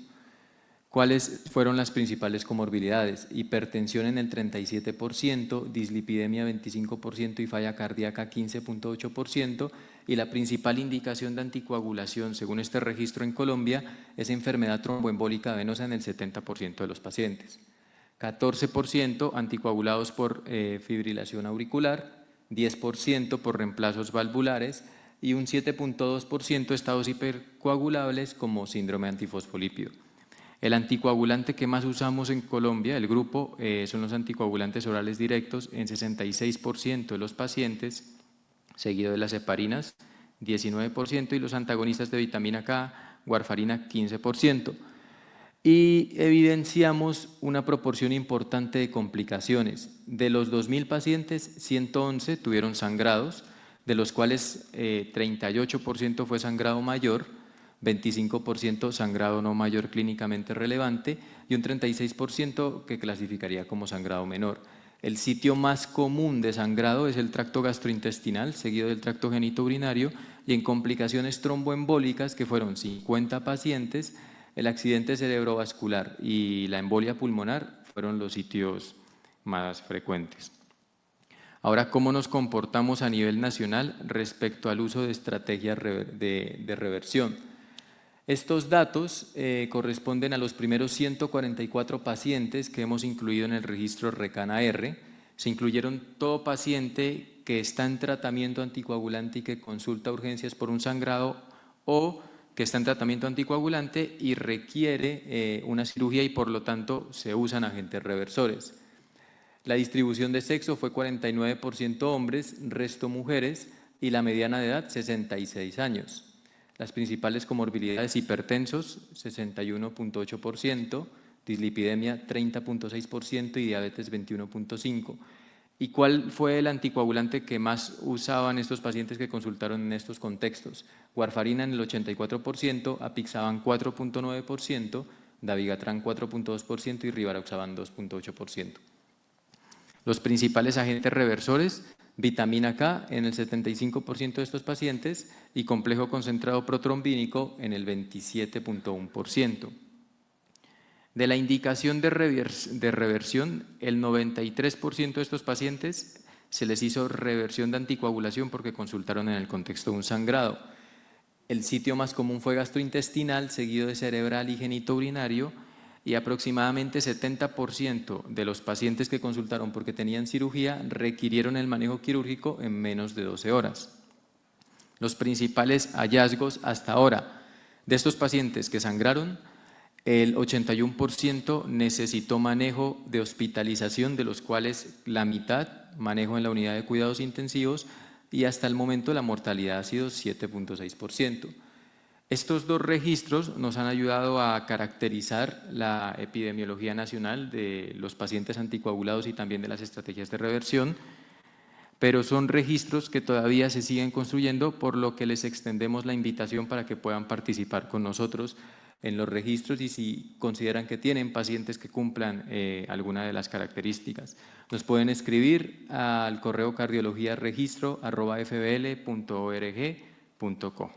¿Cuáles fueron las principales comorbilidades? Hipertensión en el 37%, dislipidemia 25% y falla cardíaca 15.8%, y la principal indicación de anticoagulación, según este registro en Colombia, es enfermedad tromboembólica venosa en el 70% de los pacientes. 14% anticoagulados por fibrilación auricular, 10% por reemplazos valvulares y un 7.2% estados hipercoagulables como síndrome antifosfolípido. El anticoagulante que más usamos en Colombia, el grupo, son los anticoagulantes orales directos en 66% de los pacientes, seguido de las heparinas, 19%, y los antagonistas de vitamina K, warfarina, 15%. Y evidenciamos una proporción importante de complicaciones. De los 2.000 pacientes, 111 tuvieron sangrados, de los cuales 38% fue sangrado mayor, 25% sangrado no mayor clínicamente relevante y un 36% que clasificaría como sangrado menor. El sitio más común de sangrado es el tracto gastrointestinal, seguido del tracto genitourinario, y en complicaciones tromboembólicas, que fueron 50 pacientes, el accidente cerebrovascular y la embolia pulmonar fueron los sitios más frecuentes. Ahora, ¿cómo nos comportamos a nivel nacional respecto al uso de estrategias de reversión? Estos datos corresponden a los primeros 144 pacientes que hemos incluido en el registro RECANA-R. Se incluyeron todo paciente que está en tratamiento anticoagulante y que consulta urgencias por un sangrado, o que está en tratamiento anticoagulante y requiere una cirugía y por lo tanto se usan agentes reversores. La distribución de sexo fue 49% hombres, resto mujeres, y la mediana de edad 66 años. Las principales comorbilidades: hipertensos 61.8%, dislipidemia 30.6% y diabetes 21.5%. ¿Y cuál fue el anticoagulante que más usaban estos pacientes que consultaron en estos contextos? Warfarina en el 84%, apixaban 4.9%, dabigatran 4.2% y rivaroxaban 2.8%. Los principales agentes reversores: vitamina K en el 75% de estos pacientes y complejo concentrado protrombínico en el 27.1%. De la indicación de reversión, el 93% de estos pacientes se les hizo reversión de anticoagulación porque consultaron en el contexto de un sangrado. El sitio más común fue gastrointestinal, seguido de cerebral y genitourinario, y aproximadamente 70% de los pacientes que consultaron porque tenían cirugía requirieron el manejo quirúrgico en menos de 12 horas. Los principales hallazgos hasta ahora: de estos pacientes que sangraron, el 81% necesitó manejo de hospitalización, de los cuales la mitad manejo en la unidad de cuidados intensivos, y hasta el momento la mortalidad ha sido 7.6%. Estos dos registros nos han ayudado a caracterizar la epidemiología nacional de los pacientes anticoagulados y también de las estrategias de reversión, pero son registros que todavía se siguen construyendo, por lo que les extendemos la invitación para que puedan participar con nosotros en los registros y si consideran que tienen pacientes que cumplan alguna de las características. Nos pueden escribir al correo cardiologiaregistro@fbl.org.co.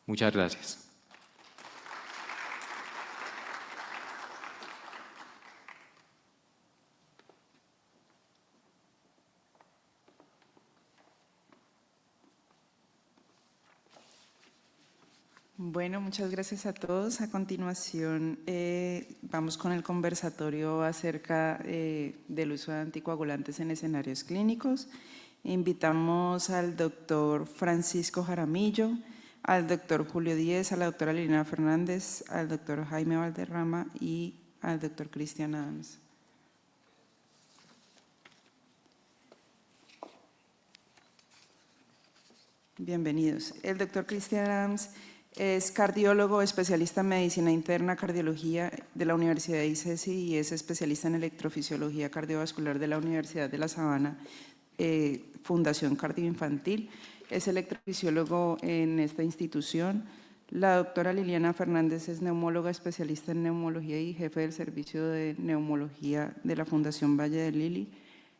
Muchas gracias. Bueno, muchas gracias a todos. A continuación, vamos con el conversatorio acerca del uso de anticoagulantes en escenarios clínicos. Invitamos al doctor Francisco Jaramillo, al doctor Julio Díez, a la doctora Liliana Fernández, al doctor Jaime Valderrama y al doctor Cristian Adams. Bienvenidos. El doctor Cristian Adams Es cardiólogo, especialista en medicina interna, cardiología de la Universidad de ICESI y es especialista en electrofisiología cardiovascular de la Universidad de La Sabana, Fundación Cardioinfantil. Es electrofisiólogo en esta institución. La doctora Liliana Fernández es neumóloga, especialista en neumología y jefe del servicio de neumología de la Fundación Valle de Lili.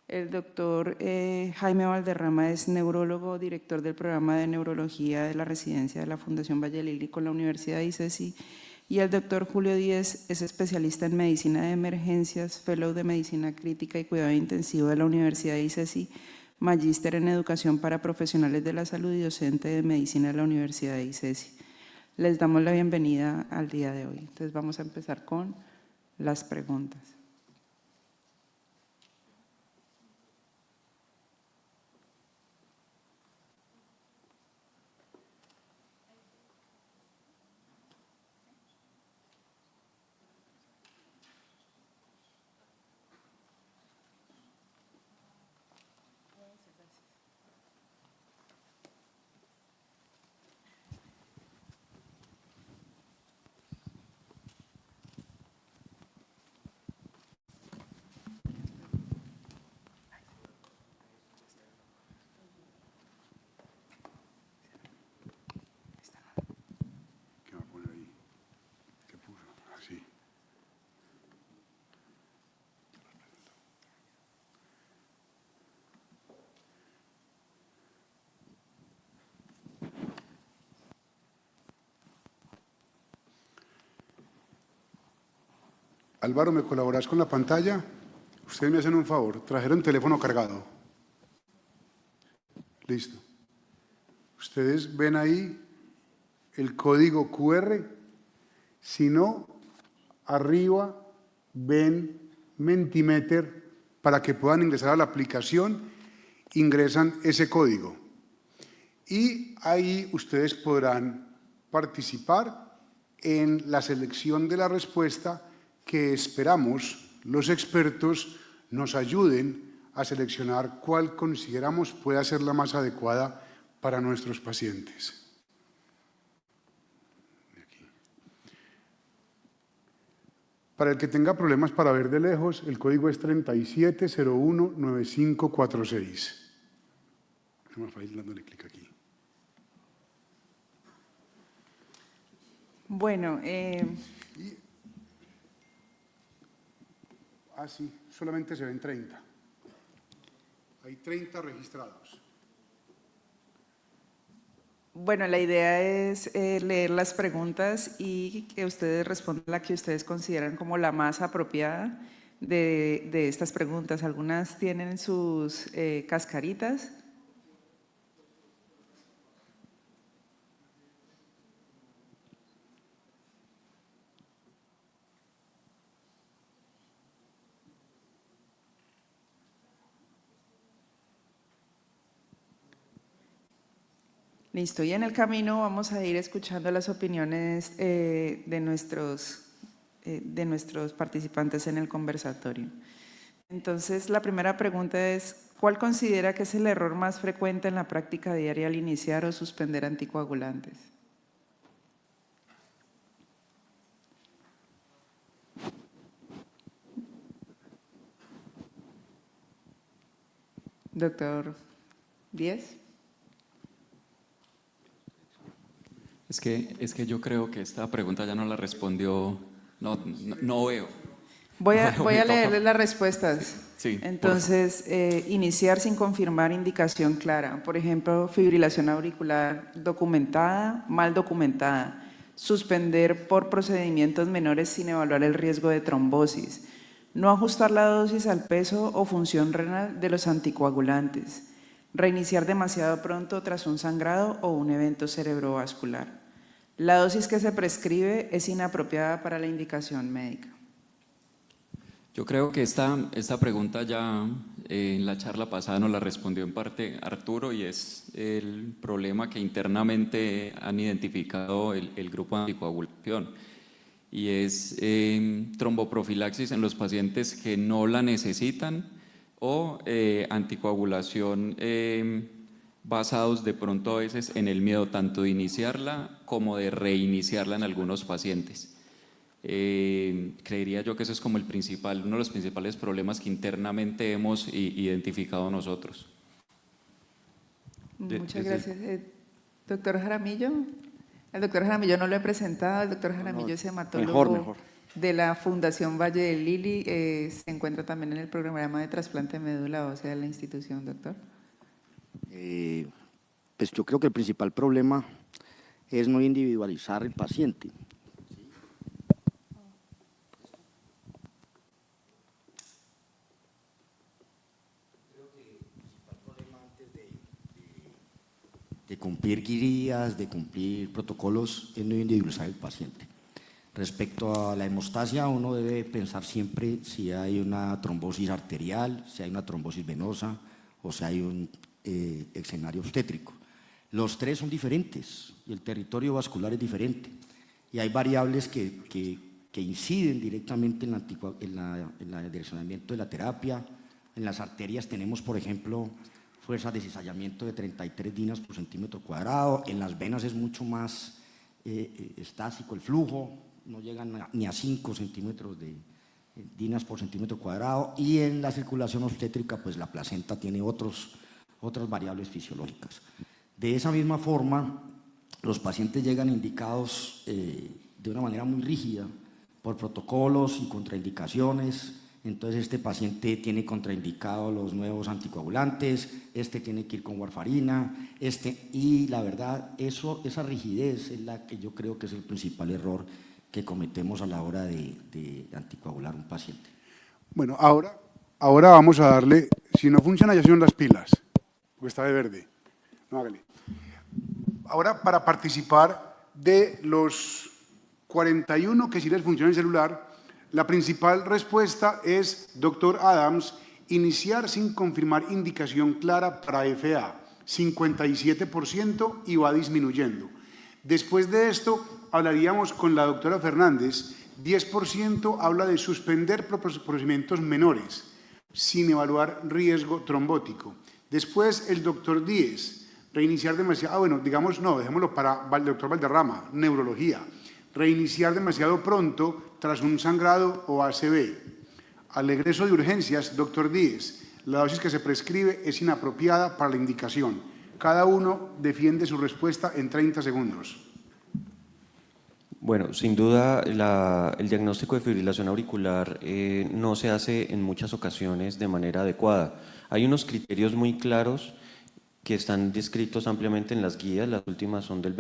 El doctor Jaime Valderrama es neurólogo, director del programa de neurología de la residencia de la Fundación Valle de Lili con la Universidad de ICESI. Y el doctor Julio Díez es especialista en medicina de emergencias, fellow de medicina crítica y cuidado intensivo de la Universidad de ICESI, magíster en educación para profesionales de la salud y docente de medicina de la Universidad de ICESI. Les damos la bienvenida al día de hoy. Entonces vamos a empezar con las preguntas. ¿Qué va a poner ahí? ¿Qué puso? Así. Álvaro, ¿me colaboras con la pantalla? Ustedes me hacen un favor, trajeron teléfono cargado. Listo. Ustedes ven ahí el código QR. Si no, arriba ven Mentimeter para que puedan ingresar a la aplicación, ingresan ese código. Y ahí ustedes podrán participar en la selección de la respuesta que esperamos los expertos nos ayuden a seleccionar cuál consideramos pueda ser la más adecuada para nuestros pacientes. Para el que tenga problemas para ver de lejos, el código es 37019546. No me fácil dándole clic aquí. Bueno, sí, solamente se ven 30. Hay 30 registrados. bueno, la idea es leer las preguntas y que ustedes respondan la que ustedes consideran como la más apropiada de estas preguntas. Algunas tienen sus cascaritas. Listo, y en el camino vamos a ir escuchando las opiniones de nuestros participantes en el conversatorio. Entonces, la primera pregunta es, ¿cuál considera que es el error más frecuente en la práctica diaria al iniciar o suspender anticoagulantes? Doctor Díez. Es que yo creo que esta pregunta ya no la respondió, no veo. Voy a leerles las respuestas. Sí, entonces, iniciar sin confirmar indicación clara. Por ejemplo, fibrilación auricular documentada, mal documentada. Suspender por procedimientos menores sin evaluar el riesgo de trombosis. No ajustar la dosis al peso o función renal de los anticoagulantes. Reiniciar demasiado pronto tras un sangrado o un evento cerebrovascular. La dosis que se prescribe es inapropiada para la indicación médica. Yo creo que esta pregunta ya en la charla pasada nos la respondió en parte Arturo, y es el problema que internamente han identificado el grupo de anticoagulación, y es tromboprofilaxis en los pacientes que no la necesitan o anticoagulación basados de pronto a veces en el miedo tanto de iniciarla como de reiniciarla en algunos pacientes. Creería yo que eso es como uno de los principales problemas que internamente hemos identificado nosotros. Muchas gracias. Doctor Jaramillo. El doctor Jaramillo no lo he presentado. El doctor Jaramillo es hematólogo de la Fundación Valle del Lili. Se encuentra también en el programa de trasplante de médula ósea de la institución, doctor. Pues yo creo que el principal problema es no individualizar el paciente. De cumplir guías, de cumplir protocolos, es no individualizar el paciente. Respecto a la hemostasia, uno debe pensar siempre si hay una trombosis arterial, si hay una trombosis venosa o si hay un escenario obstétrico. Los tres son diferentes y el territorio vascular es diferente. Y hay variables que inciden directamente en el direccionamiento de la terapia. En las arterias tenemos, por ejemplo, fuerzas de cizallamiento de 33 dinas por centímetro cuadrado. En las venas es mucho más estático el flujo, no llegan ni a 5 centímetros de dinas por centímetro cuadrado. Y en la circulación obstétrica, pues la placenta tiene otras variables fisiológicas. De esa misma forma, los pacientes llegan indicados de una manera muy rígida por protocolos y contraindicaciones. Entonces este paciente tiene contraindicado los nuevos anticoagulantes, tiene que ir con warfarina, y la verdad, esa rigidez es la que yo creo que es el principal error que cometemos a la hora de anticoagular un paciente. Bueno, ahora vamos a darle, si no funciona ya son las pilas, porque está de verde, no hágale. Ahora, para participar de los 41 que sí les funciona el celular, la principal respuesta es, doctor Adams, iniciar sin confirmar indicación clara para FA, 57% y va disminuyendo. Después de esto, hablaríamos con la doctora Fernández, 10% habla de suspender procedimientos menores, sin evaluar riesgo trombótico. Después, el doctor Díez, reiniciar demasiado, dejémoslo para el doctor Valderrama, neurología. Reiniciar demasiado pronto tras un sangrado o ACV. Al egreso de urgencias, doctor Díez, la dosis que se prescribe es inapropiada para la indicación. Cada uno defiende su respuesta en 30 segundos. Bueno, sin duda el diagnóstico de fibrilación auricular no se hace en muchas ocasiones de manera adecuada. Hay unos criterios muy claros que están descritos ampliamente en las guías, las últimas son de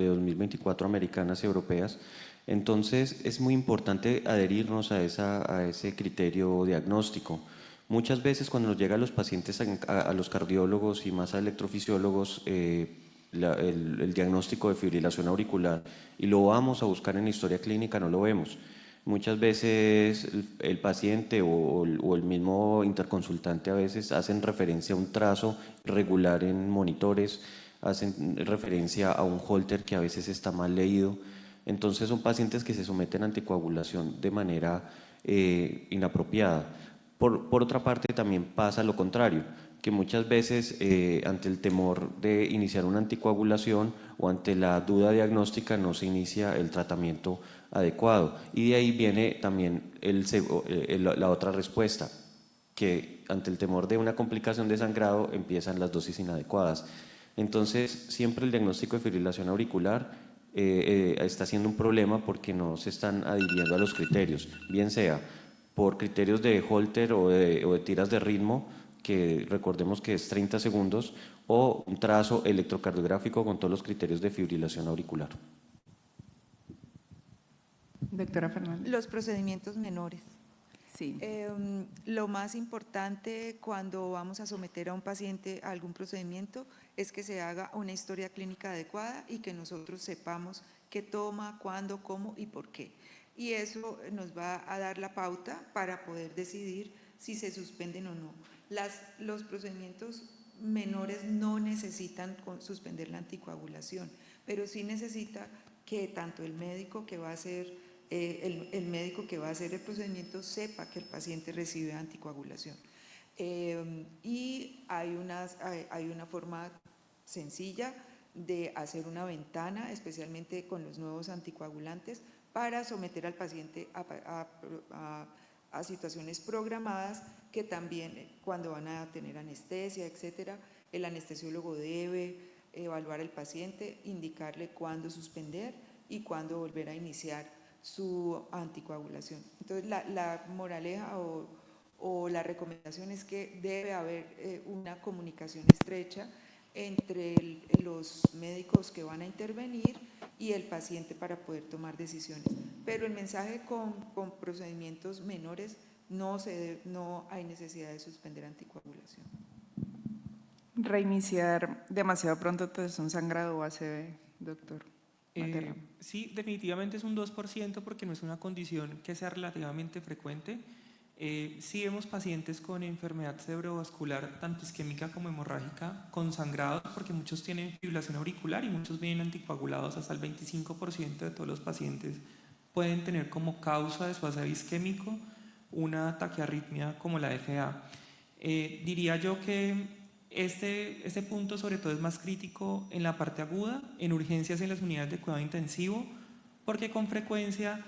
2024 americanas y europeas. Entonces es muy importante adherirnos a ese criterio diagnóstico. Muchas veces cuando nos llegan los pacientes a los cardiólogos y más a electrofisiólogos, el diagnóstico de fibrilación auricular y lo vamos a buscar en historia clínica, no lo vemos. Muchas veces el paciente o el mismo interconsultante a veces hacen referencia a un trazo irregular en monitores, hacen referencia a un holter que a veces está mal leído. Entonces son pacientes que se someten a anticoagulación de manera inapropiada. Por otra parte también pasa lo contrario, que muchas veces ante el temor de iniciar una anticoagulación o ante la duda diagnóstica no se inicia el tratamiento adecuado. Y de ahí viene también la otra respuesta, que ante el temor de una complicación de sangrado empiezan las dosis inadecuadas. Entonces siempre el diagnóstico de fibrilación auricular está siendo un problema porque no se están adhiriendo a los criterios, bien sea por criterios de holter o de tiras de ritmo, que recordemos que es 30 segundos, o un trazo electrocardiográfico con todos los criterios de fibrilación auricular. Doctora Fernández. Los procedimientos menores. Sí. Lo más importante cuando vamos a someter a un paciente a algún procedimiento es que se haga una historia clínica adecuada y que nosotros sepamos qué toma, cuándo, cómo y por qué. Y eso nos va a dar la pauta para poder decidir si se suspenden o no. Los procedimientos menores no necesitan suspender la anticoagulación, pero sí necesita que tanto el médico que va a hacer el médico que va a hacer el procedimiento sepa que el paciente recibe anticoagulación. Y hay una forma sencilla de hacer una ventana, especialmente con los nuevos anticoagulantes, para someter al paciente a situaciones programadas que también cuando van a tener anestesia, etcétera, el anestesiólogo debe evaluar al paciente, indicarle cuándo suspender y cuándo volver a iniciar su anticoagulación. Entonces, la moraleja o la recomendación es que debe haber una comunicación estrecha entre los médicos que van a intervenir y el paciente para poder tomar decisiones. Pero el mensaje con procedimientos menores no hay necesidad de suspender anticoagulación. Reiniciar demasiado pronto entonces un sangrado o ACV, doctor. Sí, definitivamente es un 2% porque no es una condición que sea relativamente frecuente. Sí vemos pacientes con enfermedad cerebrovascular, tanto isquémica como hemorrágica, con sangrados, porque muchos tienen fibrilación auricular y muchos vienen anticoagulados. Hasta el 25% de todos los pacientes pueden tener como causa de su ACV isquémico una taquiarritmia como la FA. Diría yo que este punto sobre todo es más crítico en la parte aguda, en urgencias en las unidades de cuidado intensivo, porque con frecuencia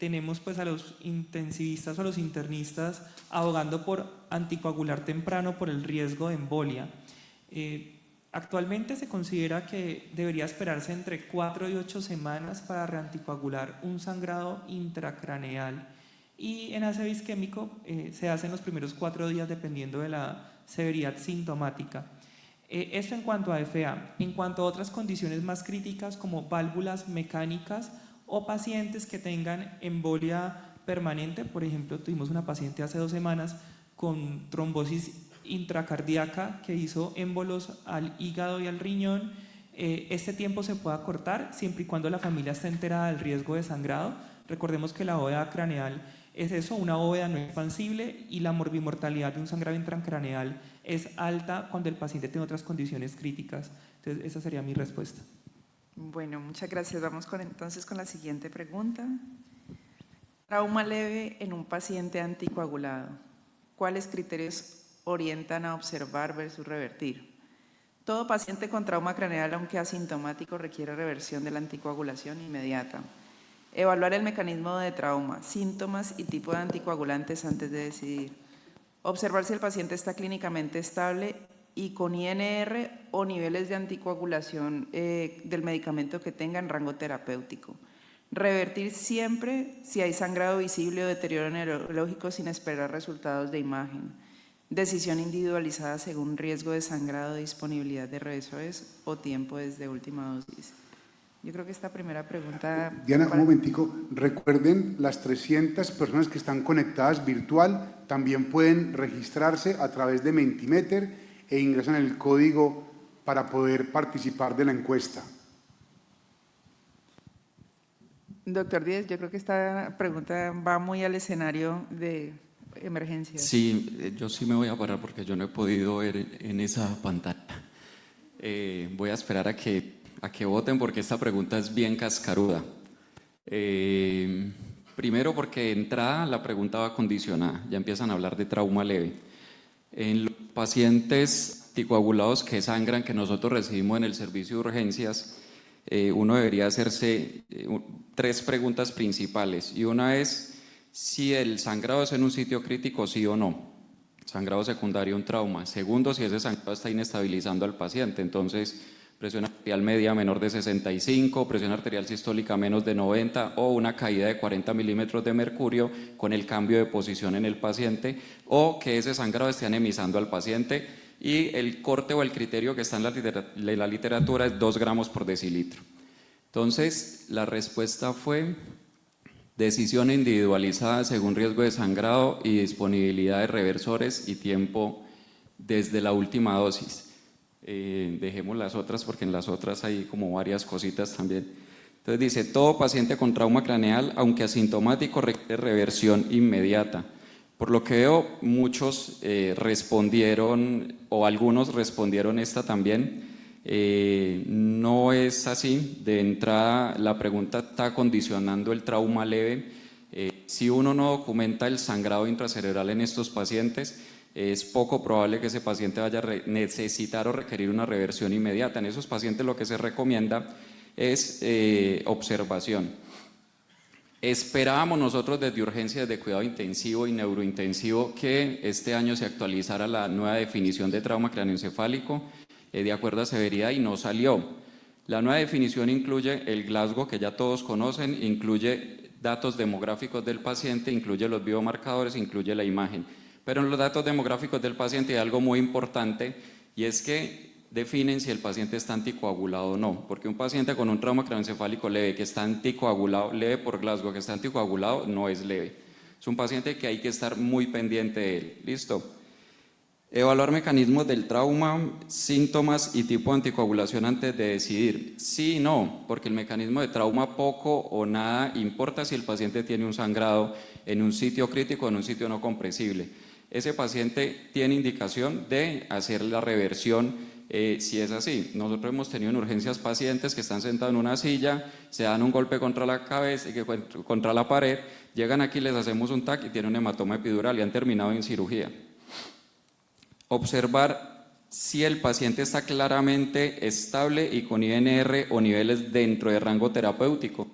tenemos pues a los intensivistas o a los internistas abogando por anticoagular temprano por el riesgo de embolia. Actualmente se considera que debería esperarse entre 4 y 8 semanas para reanticoagular un sangrado intracraneal, y en ACV isquémico se hace en los primeros 4 días dependiendo de la severidad sintomática. Esto en cuanto a FA. En cuanto a otras condiciones más críticas como válvulas mecánicas o pacientes que tengan embolia permanente, por ejemplo, tuvimos una paciente hace 2 semanas con trombosis intracardíaca que hizo émbolos al hígado y al riñón. Este tiempo se puede acortar siempre y cuando la familia esté enterada del riesgo de sangrado. Recordemos que la bóveda craneal es eso, una bóveda no expansible, y la morbimortalidad de un sangrado intracraneal es alta cuando el paciente tiene otras condiciones críticas. Entonces, esa sería mi respuesta. Bueno, muchas gracias. Vamos entonces con la siguiente pregunta. Trauma leve en un paciente anticoagulado. ¿Cuáles criterios orientan a observar versus revertir? Todo paciente con trauma craneal, aunque asintomático, requiere reversión de la anticoagulación inmediata. Evaluar el mecanismo de trauma, síntomas y tipo de anticoagulantes antes de decidir. Observar si el paciente está clínicamente estable y con INR o niveles de anticoagulación del medicamento que tenga en rango terapéutico. Revertir siempre si hay sangrado visible o deterioro neurológico sin esperar resultados de imagen. Decisión individualizada según riesgo de sangrado, disponibilidad de reversores o tiempo desde última dosis. Yo creo que esta primera pregunta… Diana, un momentico. Recuerden, las 300 personas que están conectadas virtual también pueden registrarse a través de Mentimeter e ingresan el código para poder participar de la encuesta. Doctor Díez, yo creo que esta pregunta va muy al escenario de emergencias. Sí, yo sí me voy a parar porque yo no he podido ver en esa pantalla. Voy a esperar a que voten porque esta pregunta es bien cascaruda. Primero porque de entrada la pregunta va condicionada, ya empiezan a hablar de trauma leve. En los pacientes anticoagulados que sangran que nosotros recibimos en el servicio de urgencias, uno debería hacerse 3 preguntas principales, y una es si el sangrado es en un sitio crítico, sí o no. Sangrado secundario, un trauma. Segundo, si ese sangrado está inestabilizando al paciente, entonces presión arterial media menor de 65, presión arterial sistólica menos de 90 o una caída de 40 milímetros de mercurio con el cambio de posición en el paciente, o que ese sangrado esté anemizando al paciente, y el corte o el criterio que está en la literatura es 2 gramos por decilitro. Entonces, la respuesta fue decisión individualizada según riesgo de sangrado y disponibilidad de reversores y tiempo desde la última dosis. Dejemos las otras porque en las otras hay como varias cositas también. Entonces dice, todo paciente con trauma craneal, aunque asintomático, requiere reversión inmediata. Por lo que veo, muchos respondieron, o algunos respondieron esta también. No es así. De entrada, la pregunta está condicionando el trauma leve. Si uno no documenta el sangrado intracerebral en estos pacientes, es poco probable que ese paciente vaya a necesitar o requerir una reversión inmediata. En esos pacientes lo que se recomienda es observación. Esperábamos nosotros desde urgencias de cuidado intensivo y neurointensivo que este año se actualizara la nueva definición de trauma craneoencefálico de acuerdo a severidad y no salió. La nueva definición incluye el Glasgow, que ya todos conocen, incluye datos demográficos del paciente, incluye los biomarcadores, incluye la imagen. Pero en los datos demográficos del paciente hay algo muy importante y es que definen si el paciente está anticoagulado o no, porque un paciente con un trauma craneoencefálico leve que está anticoagulado, leve por Glasgow, que está anticoagulado, no es leve. Es un paciente que hay que estar muy pendiente de él. ¿Listo? Evaluar mecanismos del trauma, síntomas y tipo de anticoagulación antes de decidir. Sí y no, porque el mecanismo de trauma poco o nada importa si el paciente tiene un sangrado en un sitio crítico o en un sitio no compresible. Ese paciente tiene indicación de hacer la reversión si es así. Nosotros hemos tenido en urgencias pacientes que están sentados en una silla, se dan un golpe contra la cabeza, contra la pared, llegan aquí, les hacemos un TAC y tienen un hematoma epidural y han terminado en cirugía. Observar si el paciente está claramente estable y con INR o niveles dentro de rango terapéutico.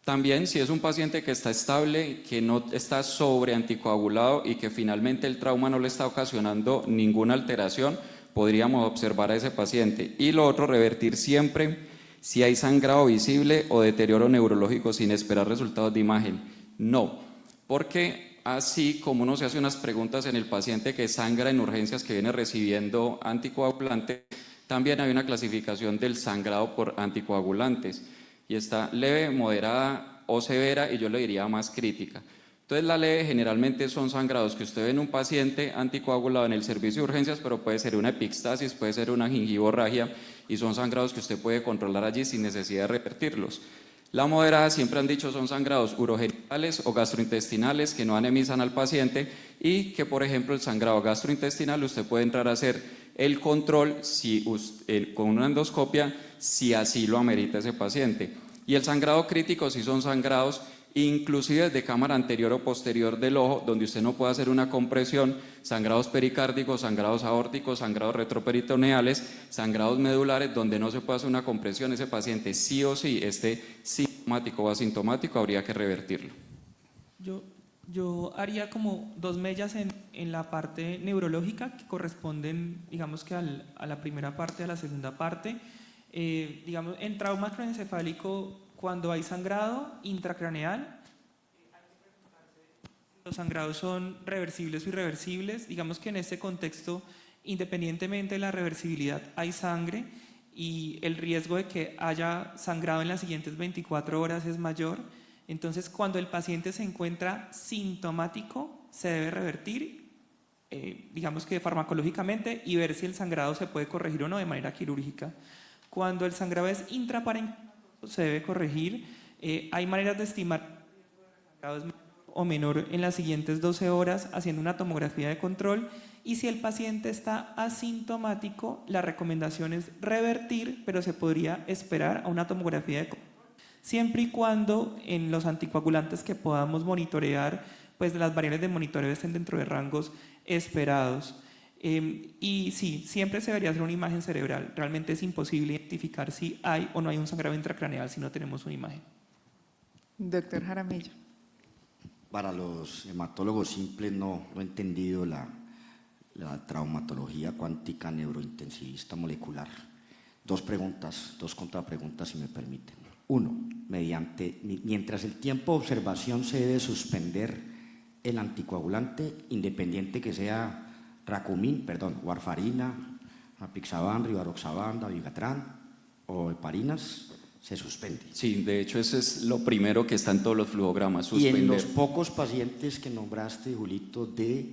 También si es un paciente que está estable, que no está sobre anticoagulado y que finalmente el trauma no le está ocasionando ninguna alteración, podríamos observar a ese paciente. Y lo otro, revertir siempre si hay sangrado visible o deterioro neurológico sin esperar resultados de imagen. No, porque así como uno se hace unas preguntas en el paciente que sangra en urgencias que viene recibiendo anticoagulante, también hay una clasificación del sangrado por anticoagulantes y está leve, moderada o severa y yo le diría más crítica. Entonces la leve generalmente son sangrados que usted ve en un paciente anticoagulado en el servicio de urgencias, pero puede ser una epistasis, puede ser una gingivorragia y son sangrados que usted puede controlar allí sin necesidad de revertirlos. La moderada, siempre han dicho, son sangrados urogenitales o gastrointestinales que no anemizan al paciente y que, por ejemplo, el sangrado gastrointestinal usted puede entrar a hacer el control con una endoscopia si así lo amerita ese paciente. Y el sangrado crítico sí son sangrados inclusive de cámara anterior o posterior del ojo, donde usted no puede hacer una compresión, sangrados pericárdicos, sangrados aórticos, sangrados retroperitoneales, sangrados medulares, donde no se puede hacer una compresión, ese paciente sí o sí, esté sintomático o asintomático, habría que revertirlo. Yo haría como dos mellas en la parte neurológica que corresponden, digamos que a la primera parte, a la segunda parte. Digamos, en trauma craneoencefálico, cuando hay sangrado intracraneal, los sangrados son reversibles o irreversibles. Digamos que en este contexto, independientemente de la reversibilidad, hay sangre y el riesgo de que haya sangrado en las siguientes 24 horas es mayor. Entonces, cuando el paciente se encuentra sintomático, se debe revertir, digamos que farmacológicamente, y ver si el sangrado se puede corregir o no de manera quirúrgica. Cuando el sangrado es intraparenquimatoso, se debe corregir. Hay maneras de estimar si el sangrado es mayor o menor en las siguientes 12 horas haciendo una tomografía de control, y si el paciente está asintomático, la recomendación es revertir, pero se podría esperar a una tomografía de control, siempre y cuando en los anticoagulantes que podamos monitorear, pues las variables de monitoreo estén dentro de rangos esperados. Y sí, siempre se debería hacer una imagen cerebral. Realmente es imposible identificar si hay o no hay un sangrado intracraneal si no tenemos una imagen. Doctor Jaramillo. Para los hematólogos simples no he entendido la traumatología cuántica neurointensivista molecular. Dos preguntas, dos contrapreguntas si me permiten. Uno, mientras el tiempo de observación se debe suspender el anticoagulante, independiente que sea warfarina, apixaban, rivaroxaban, dabigatran o heparinas, se suspende. Sí, de hecho ese es lo primero que está en todos los flujogramas, suspender. Y en los pocos pacientes que nombraste, Julito, de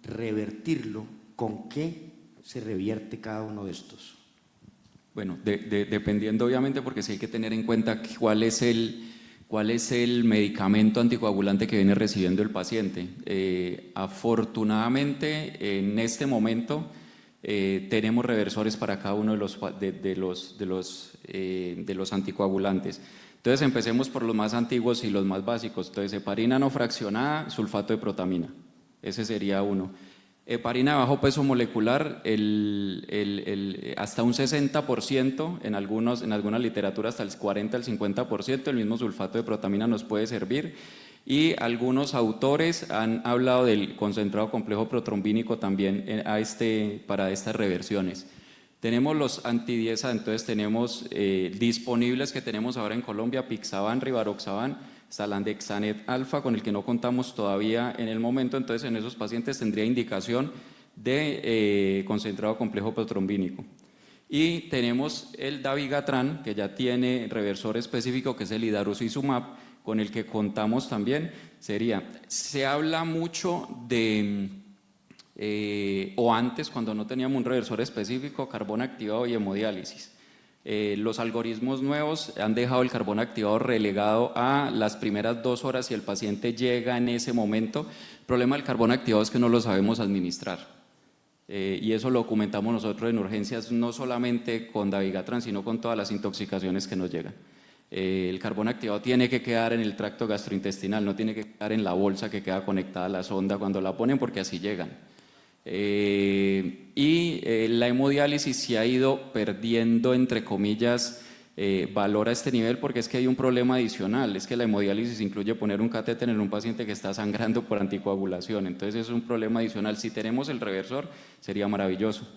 revertirlo, ¿con qué se revierte cada uno de estos? Bueno, dependiendo obviamente, porque sí hay que tener en cuenta cuál es el medicamento anticoagulante que viene recibiendo el paciente. Afortunadamente, en este momento tenemos reversores para cada uno de los anticoagulantes. Entonces empecemos por los más antiguos y los más básicos. Entonces, heparina no fraccionada, sulfato de protamina. Ese sería uno. Heparina de bajo peso molecular, hasta un 60%, en algunas literaturas hasta el 40 al 50%, el mismo sulfato de protamina nos puede servir. Y algunos autores han hablado del concentrado complejo protrombínico también para estas reversiones. Tenemos los anti-10A, entonces tenemos disponibles que tenemos ahora en Colombia, Pixaban, Rivaroxaban, Salandexanet alfa, con el que no contamos todavía en el momento, entonces en esos pacientes tendría indicación de concentrado complejo protrombínico. Y tenemos el dabigatran, que ya tiene reversor específico, que es el idarucizumab, con el que contamos también. Se habla mucho de, o antes, cuando no teníamos un reversor específico, carbón activado y hemodiálisis. Los algoritmos nuevos han dejado el carbón activado relegado a las primeras 2 horas si el paciente llega en ese momento. El problema del carbón activado es que no lo sabemos administrar. Y eso lo documentamos nosotros en urgencias, no solamente con dabigatran, sino con todas las intoxicaciones que nos llegan. El carbón activado tiene que quedar en el tracto gastrointestinal, no tiene que quedar en la bolsa que queda conectada a la sonda cuando la ponen, porque así llegan. La hemodiálisis se ha ido perdiendo, entre comillas, valor a este nivel, porque es que hay un problema adicional, es que la hemodiálisis incluye poner un catéter en un paciente que está sangrando por anticoagulación, entonces es un problema adicional. Si tenemos el reversor, sería maravilloso.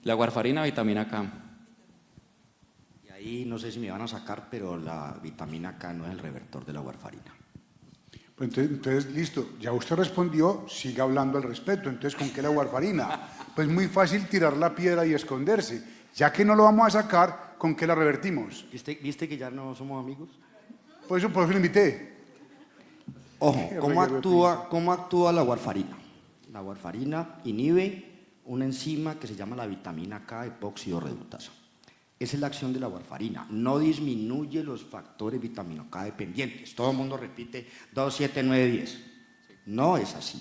La warfarina, vitamina K. Y ahí no sé si me van a sacar, pero la vitamina K no es el revertor de la warfarina. Pues entonces, listo, ya usted respondió, siga hablando al respecto. Entonces, ¿con qué la warfarina? Pues muy fácil tirar la piedra y esconderse. Ya que no lo vamos a sacar, ¿con qué la revertimos? ¿Viste que ya no somos amigos? Por eso lo invité. Ojo, ¿cómo actúa la warfarina? La warfarina inhibe una enzima que se llama la vitamina K epóxido redutasa. Esa es la acción de la warfarina, no disminuye los factores vitamina K dependientes. Todo el mundo repite 2, 7, 9, 10. No es así,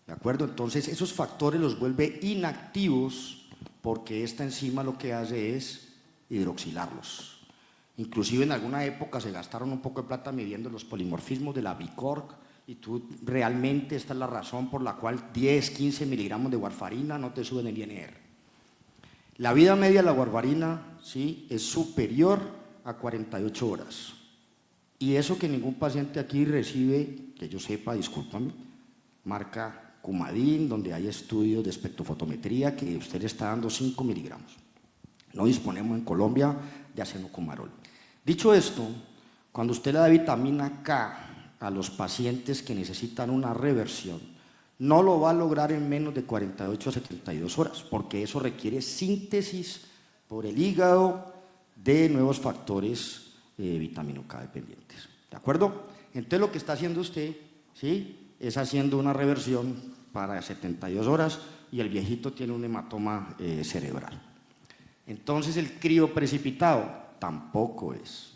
¿de acuerdo? Entonces esos factores los vuelve inactivos porque esta enzima lo que hace es hidroxilarlos. Inclusive en alguna época se gastaron un poco de plata midiendo los polimorfismos de la Bicorg y realmente esta es la razón por la cual 10, 15 miligramos de warfarina no te suben el INR. La vida media de la warfarina, ¿sí?, es superior a 48 horas. Y eso que ningún paciente aquí recibe, que yo sepa, discúlpame, marca Coumadin, donde hay estudios de espectrofotometría que usted le está dando 5 miligramos. No disponemos en Colombia de acenocumarol. Dicho esto, cuando usted le da vitamina K a los pacientes que necesitan una reversión, no lo va a lograr en menos de 48 a 72 horas, porque eso requiere síntesis por el hígado de nuevos factores vitamina K dependientes. ¿De acuerdo? Entonces lo que está haciendo usted, ¿sí?, es haciendo una reversión para 72 horas y el viejito tiene un hematoma cerebral. Entonces el crioprecipitado tampoco es.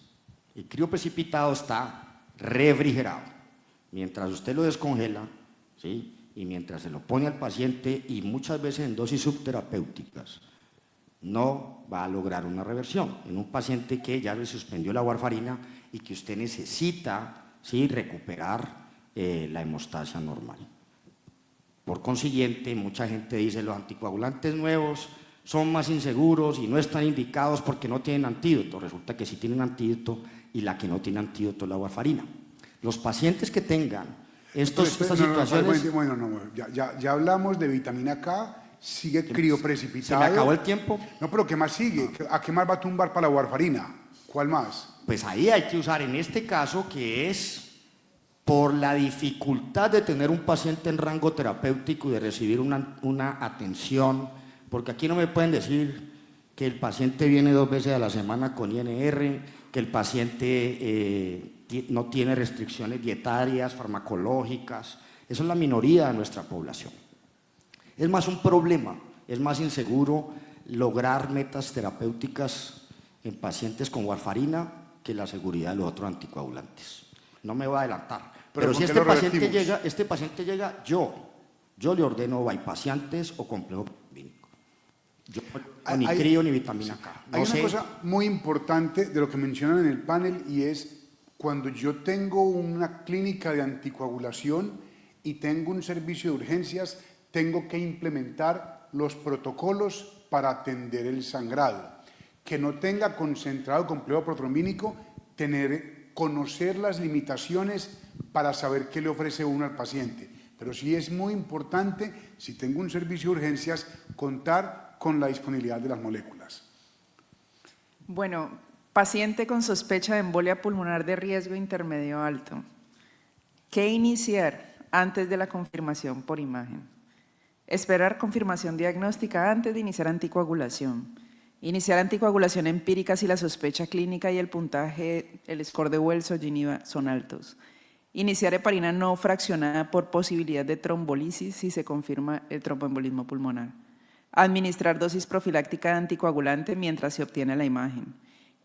El crioprecipitado está refrigerado. Mientras usted lo descongela, ¿sí?, y mientras se lo pone al paciente, y muchas veces en dosis subterapéuticas, no va a lograr una reversión. En un paciente que ya le suspendió la warfarina y que usted necesita, ¿sí?, recuperar la hemostasia normal. Por consiguiente, mucha gente dice los anticoagulantes nuevos son más inseguros y no están indicados porque no tienen antídoto. Resulta que sí tienen antídoto y la que no tiene antídoto es la warfarina. Los pacientes que tengan estas situaciones... Ya hablamos de vitamina K, sigue crioprecipitado. ¿Se me acabó el tiempo? No, pero ¿qué más sigue? ¿A qué más va a tumbar para la warfarina? ¿Cuál más? Pues ahí hay que usar en este caso, que es por la dificultad de tener un paciente en rango terapéutico y de recibir una atención, porque aquí no me pueden decir que el paciente viene 2 veces a la semana con INR, que el paciente no tiene restricciones dietarias, farmacológicas. Eso es la minoría de nuestra población. Es más un problema, es más inseguro lograr metas terapéuticas en pacientes con warfarina que la seguridad de los otros anticoagulantes. No me voy a adelantar, pero si este paciente llega, yo le ordeno bypassiantes o complejo proteínico. Yo ni crío ni vitamina K. Hay una cosa muy importante de lo que mencionan en el panel, y es cuando yo tengo una clínica de anticoagulación, y tengo un servicio de urgencias, tengo que implementar los protocolos para atender el sangrado. Que no tenga concentrado complejo protromínico, conocer las limitaciones para saber qué le ofrece uno al paciente. Pero sí es muy importante, si tengo un servicio de urgencias, contar con la disponibilidad de las moléculas. Bueno, paciente con sospecha de embolia pulmonar de riesgo intermedio alto. ¿Qué iniciar antes de la confirmación por imagen? Esperar confirmación diagnóstica antes de iniciar anticoagulación. Iniciar anticoagulación empírica si la sospecha clínica y el puntaje, el score de Wells o Geneva son altos. Iniciar heparina no fraccionada por posibilidad de trombolisis si se confirma el tromboembolismo pulmonar. Administrar dosis profiláctica de anticoagulante mientras se obtiene la imagen.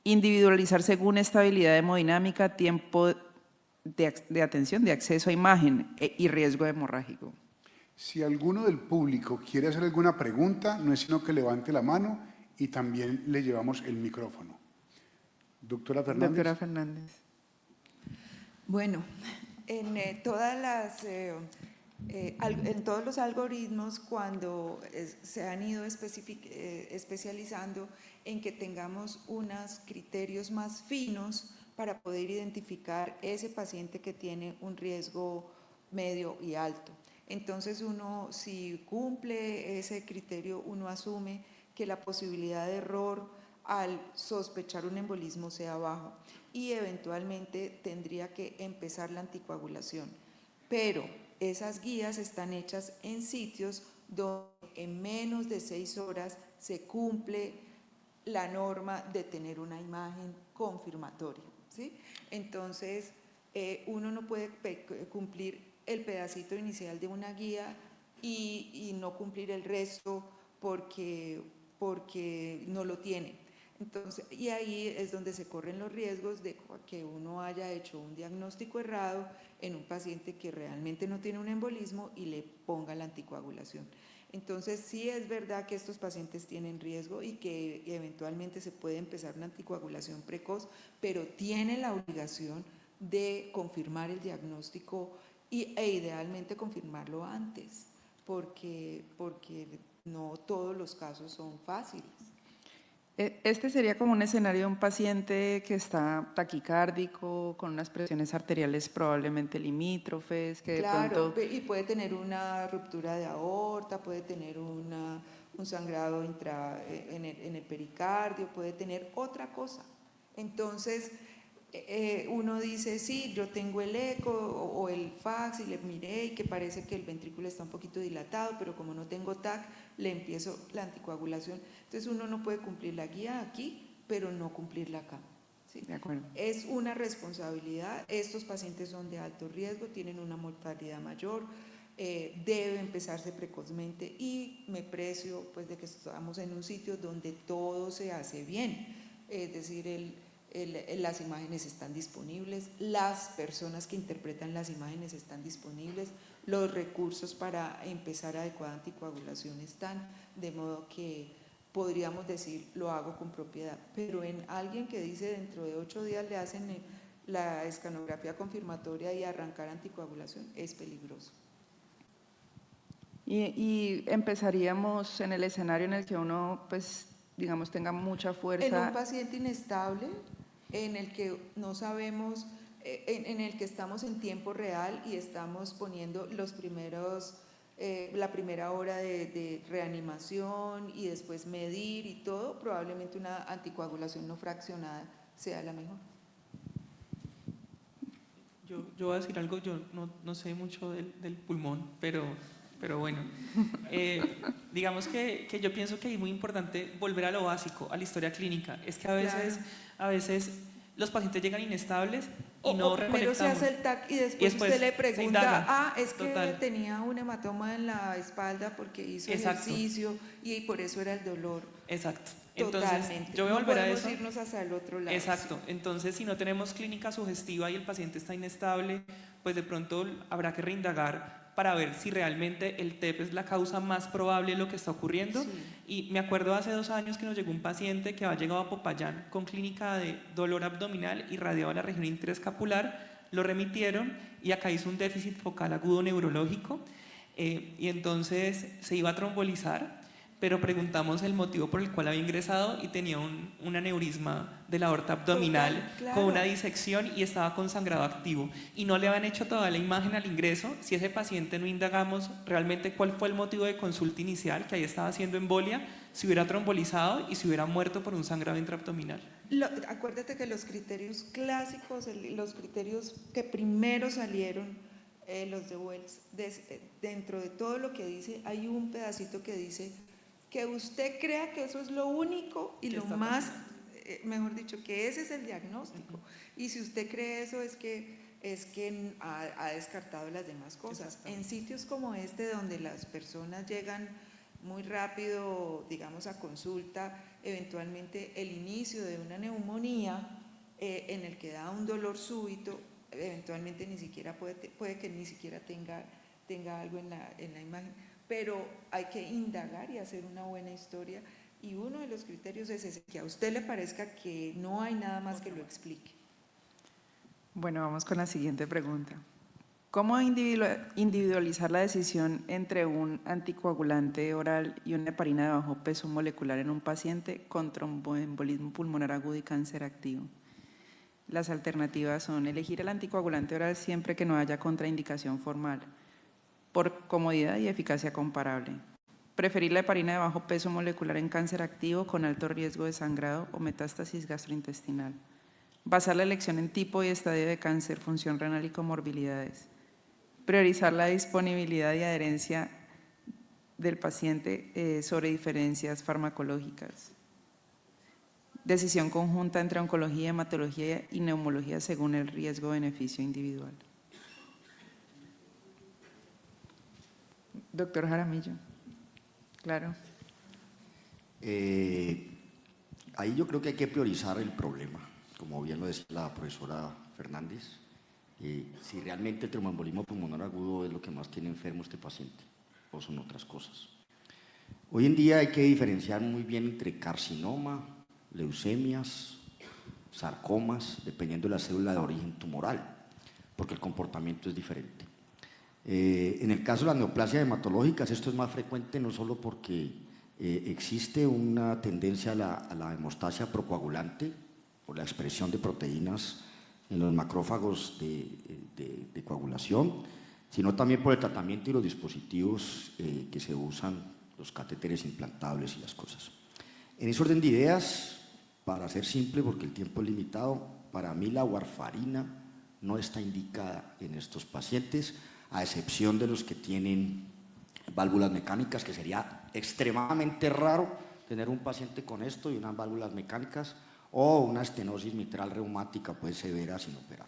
Individualizar según estabilidad hemodinámica, tiempo de atención, de acceso a imagen y riesgo hemorrágico. Si alguno del público quiere hacer alguna pregunta, no es sino que levante la mano y también le llevamos el micrófono. Doctora Fernández. Doctora Fernández. Bueno, en todos los algoritmos, cuando se han ido especializando en que tengamos unos criterios más finos para poder identificar ese paciente que tiene un riesgo medio y alto. Entonces uno, si cumple ese criterio, uno asume que la posibilidad de error al sospechar un embolismo sea bajo y eventualmente tendría que empezar la anticoagulación. Pero esas guías están hechas en sitios donde en menos de 6 horas se cumple la norma de tener una imagen confirmatoria, ¿sí? Entonces, uno no puede cumplir el pedacito inicial de una guía y no cumplir el resto porque no lo tiene. Entonces, y ahí es donde se corren los riesgos de que uno haya hecho un diagnóstico errado en un paciente que realmente no tiene un embolismo y le ponga la anticoagulación. Entonces, sí es verdad que estos pacientes tienen riesgo y que eventualmente se puede empezar una anticoagulación precoz, pero tiene la obligación de confirmar el diagnóstico e idealmente confirmarlo antes, porque no todos los casos son fáciles. Este sería como un escenario de un paciente que está taquicárdico, con unas presiones arteriales probablemente limítrofes, que claro, de pronto... y puede tener una ruptura de aorta, puede tener un sangrado en el pericardio, puede tener otra cosa. Entonces, uno dice, sí, yo tengo el eco o el fax y le miré y que parece que el ventrículo está un poquito dilatado, pero como no tengo TAC, le empiezo la anticoagulación. Entonces uno no puede cumplir la guía aquí, pero no cumplirla acá. ¿Sí? De acuerdo. Es una responsabilidad, estos pacientes son de alto riesgo, tienen una mortalidad mayor, debe empezarse precozmente y me precio pues, de que estamos en un sitio donde todo se hace bien, es decir, las imágenes están disponibles, las personas que interpretan las imágenes están disponibles, los recursos para empezar adecuada anticoagulación están, de modo que podríamos decir lo hago con propiedad, pero en alguien que dice dentro de 8 días le hacen la escanografía confirmatoria y arrancar anticoagulación es peligroso. Y empezaríamos en el escenario en el que uno, pues, digamos, tenga mucha fuerza. En un paciente inestable, en el que no sabemos, en el que estamos en tiempo real y estamos poniendo la primera hora de reanimación y después medir y todo, probablemente una anticoagulación no fraccionada sea la mejor. Yo voy a decir algo, yo no sé mucho del pulmón, pero bueno, digamos que yo pienso que es muy importante volver a lo básico, a la historia clínica. Es que a veces los pacientes llegan inestables y no primero se hace el TAC y después usted le pregunta, es que Total. tenía un hematoma en la espalda porque hizo ejercicio y por eso era el dolor. Exacto. Entonces, Totalmente. yo voy a volver a eso. No podemos irnos hacia el otro lado. Exacto. Entonces, si no tenemos clínica sugestiva y el paciente está inestable, pues de pronto habrá que reindagar para ver si realmente el TEP es la causa más probable de lo que está ocurriendo. Sí. Y me acuerdo hace 2 años que nos llegó un paciente que había llegado a Popayán con clínica de dolor abdominal, irradiaba la región interescapular, lo remitieron y acá hizo un déficit focal agudo neurológico y entonces se iba a trombolizar, pero preguntamos el motivo por el cual había ingresado y tenía un aneurisma de la aorta abdominal. Total, claro. Con una disección y estaba con sangrado activo. Y no le habían hecho toda la imagen al ingreso. Si ese paciente no indagamos realmente cuál fue el motivo de consulta inicial, que ahí estaba haciendo embolia, se hubiera trombolizado y se hubiera muerto por un sangrado intraabdominal. Acuérdate que los criterios clásicos, los criterios que primero salieron, los de Wells, dentro de todo lo que dice, hay un pedacito que dice que usted crea que eso es lo único y lo más, mejor dicho, que ese es el diagnóstico. Y si usted cree eso es que ha descartado las demás cosas. En sitios como este, donde las personas llegan muy rápido, digamos, a consulta, eventualmente el inicio de una neumonía en el que da un dolor súbito, eventualmente ni siquiera puede que ni siquiera tenga algo en la imagen, pero hay que indagar y hacer una buena historia, y uno de los criterios es ese, que a usted le parezca que no hay nada más que lo explique. Bueno, vamos con la siguiente pregunta. ¿Cómo individualizar la decisión entre un anticoagulante oral y una heparina de bajo peso molecular en un paciente con tromboembolismo pulmonar agudo y cáncer activo? Las alternativas son elegir el anticoagulante oral siempre que no haya contraindicación formal, por comodidad y eficacia comparable. Preferir la heparina de bajo peso molecular en cáncer activo con alto riesgo de sangrado o metástasis gastrointestinal. Basar la elección en tipo y estadio de cáncer, función renal y comorbilidades. Priorizar la disponibilidad y adherencia del paciente sobre diferencias farmacológicas. Decisión conjunta entre oncología, hematología y neumología según el riesgo-beneficio individual. Doctor Jaramillo. Claro. Ahí yo creo que hay que priorizar el problema, como bien lo decía la profesora Fernández. Si realmente el tromboembolismo pulmonar agudo es lo que más tiene enfermo este paciente, o son otras cosas. Hoy en día hay que diferenciar muy bien entre carcinoma, leucemias, sarcomas, dependiendo de la célula de origen tumoral, porque el comportamiento es diferente. En el caso de las neoplasias hematológicas, esto es más frecuente no solo porque existe una tendencia a la hemostasia procoagulante, por la expresión de proteínas en los macrófagos de coagulación, sino también por el tratamiento y los dispositivos que se usan, los catéteres implantables y las cosas. En ese orden de ideas, para ser simple, porque el tiempo es limitado, para mí la warfarina no está indicada en estos pacientes, a excepción de los que tienen válvulas mecánicas, que sería extremadamente raro tener un paciente con esto y unas válvulas mecánicas, o una estenosis mitral reumática pues severa sin operar,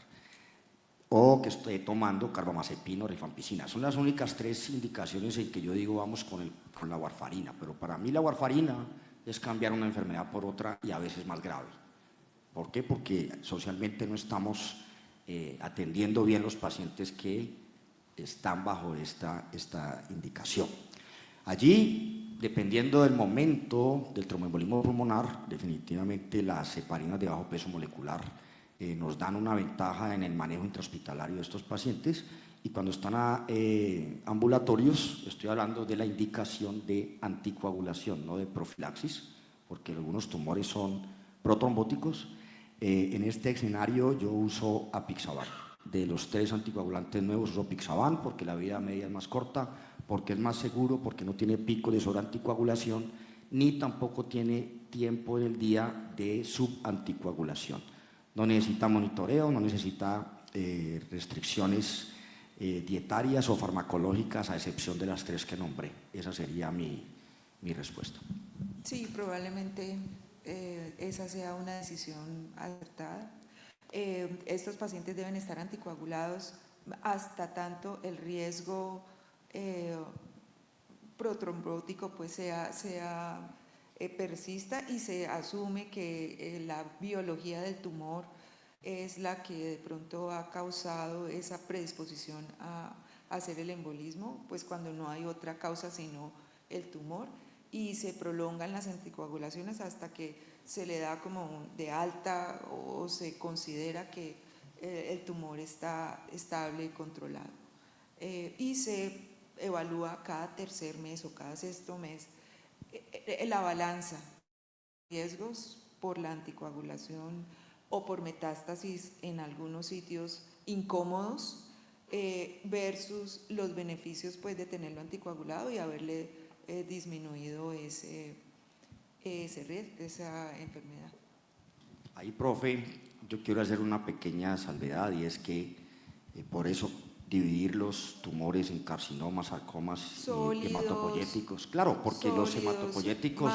o que esté tomando carbamazepina o rifampicina. Son las únicas 3 indicaciones en que yo digo vamos con la warfarina, pero para mí la warfarina es cambiar una enfermedad por otra y a veces más grave. ¿Por qué? Porque socialmente no estamos atendiendo bien los pacientes que están bajo esta indicación. Allí, dependiendo del momento del tromboembolismo pulmonar, definitivamente las heparinas de bajo peso molecular nos dan una ventaja en el manejo intrahospitalario de estos pacientes, y cuando están ambulatorios, estoy hablando de la indicación de anticoagulación, no de profilaxis, porque algunos tumores son protrombóticos. En este escenario yo uso apixaban. De los 3 anticoagulantes nuevos uso apixaban porque la vida media es más corta, porque es más seguro, porque no tiene pico de sobreanticoagulación, ni tampoco tiene tiempo en el día de subanticoagulación. No necesita monitoreo, no necesita restricciones dietarias o farmacológicas, a excepción de las 3 que nombré. Esa sería mi respuesta. Sí, probablemente esa sea una decisión acertada. Estos pacientes deben estar anticoagulados hasta tanto el riesgo protrombótico pues persista y se asume que la biología del tumor es la que de pronto ha causado esa predisposición a hacer el embolismo, pues cuando no hay otra causa sino el tumor, y se prolongan las anticoagulaciones hasta que se le da como de alta o se considera que el tumor está estable y controlado. Y se evalúa cada tercer mes o cada sexto mes la balanza de riesgos por la anticoagulación o por metástasis en algunos sitios incómodos versus los beneficios pues, de tenerlo anticoagulado y haberle disminuido ese riesgo, esa enfermedad. Ahí, profe, yo quiero hacer una pequeña salvedad y es que por eso dividir los tumores en carcinomas, sarcomas Sólidos, y hematopoyéticos. Claro, porque sólidos, los hematopoyéticos,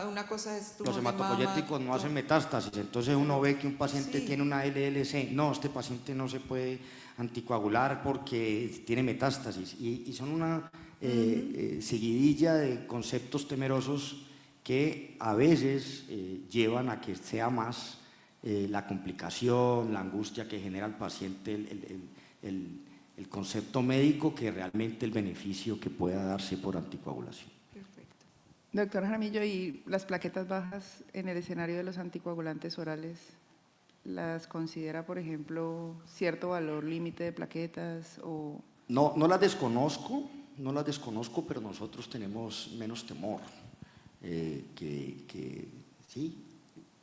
una cosa es tumor los de hematopoyéticos mama, no hacen metástasis, entonces uno ve que un paciente sí. tiene una LLC, no, este paciente no se puede anticoagular porque tiene metástasis y son una seguidilla de conceptos temerosos que a veces llevan a que sea más la complicación, la angustia que genera el paciente, el concepto médico que realmente el beneficio que pueda darse por anticoagulación. Perfecto. Doctor Jaramillo, ¿y las plaquetas bajas en el escenario de los anticoagulantes orales las considera, por ejemplo, cierto valor límite de plaquetas o...? No las desconozco, pero nosotros tenemos menos temor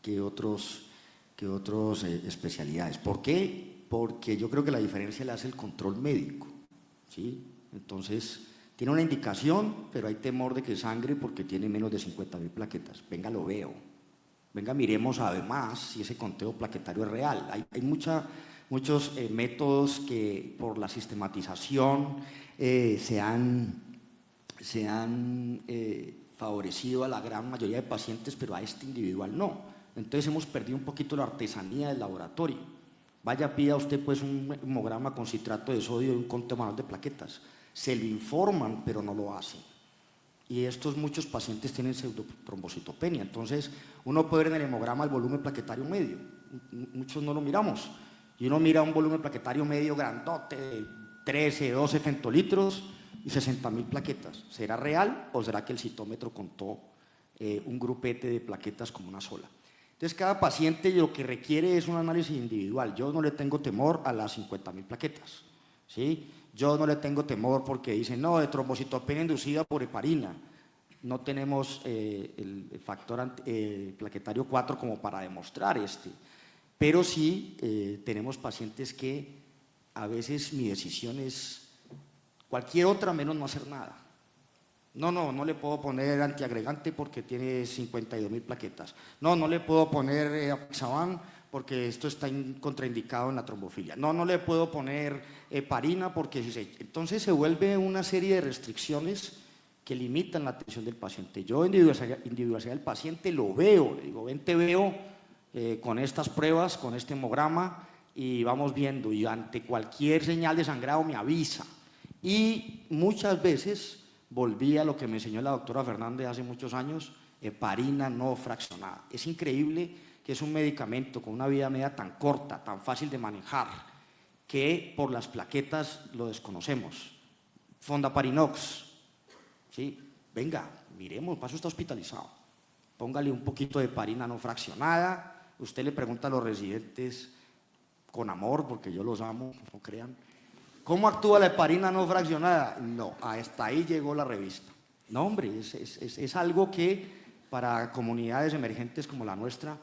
que otros especialidades. ¿Por qué? Porque yo creo que la diferencia la hace el control médico, ¿sí? Entonces, tiene una indicación, pero hay temor de que sangre porque tiene menos de 50.000 plaquetas. Venga, lo veo. Venga, miremos además si ese conteo plaquetario es real. Hay muchos métodos que por la sistematización se han favorecido a la gran mayoría de pacientes, pero a este individual no. Entonces hemos perdido un poquito la artesanía del laboratorio. Vaya, pida usted pues un hemograma con citrato de sodio y un conteo manual de plaquetas. Se lo informan, pero no lo hacen. Y muchos pacientes tienen pseudotrombocitopenia. Entonces, uno puede ver en el hemograma el volumen plaquetario medio. Muchos no lo miramos. Y uno mira un volumen plaquetario medio grandote de 13, 12 femtolitros y 60.000 plaquetas. ¿Será real o será que el citómetro contó un grupete de plaquetas como una sola? Entonces, cada paciente lo que requiere es un análisis individual. Yo no le tengo temor a las 50.000 plaquetas, ¿sí? Yo no le tengo temor porque dicen, no, de trombocitopenia inducida por heparina. No tenemos el factor plaquetario 4 como para demostrar pero sí tenemos pacientes que a veces mi decisión es cualquier otra menos no hacer nada. No le puedo poner antiagregante porque tiene 52.000 plaquetas. No le puedo poner apixaban porque esto está contraindicado en la trombofilia. No le puedo poner heparina porque... Entonces se vuelve una serie de restricciones que limitan la atención del paciente. Yo individualidad del paciente lo veo, le digo, ven, te veo con estas pruebas, con este hemograma y vamos viendo y ante cualquier señal de sangrado me avisa. Y muchas veces volví a lo que me enseñó la doctora Fernández hace muchos años, heparina no fraccionada. Es increíble que es un medicamento con una vida media tan corta, tan fácil de manejar, que por las plaquetas lo desconocemos. Fondaparinox, ¿sí? Venga, miremos, paso está hospitalizado. Póngale un poquito de heparina no fraccionada. Usted le pregunta a los residentes con amor, porque yo los amo, no crean. ¿Cómo actúa la heparina no fraccionada? No, hasta ahí llegó la revista. No, hombre, es algo que para comunidades emergentes como la nuestra,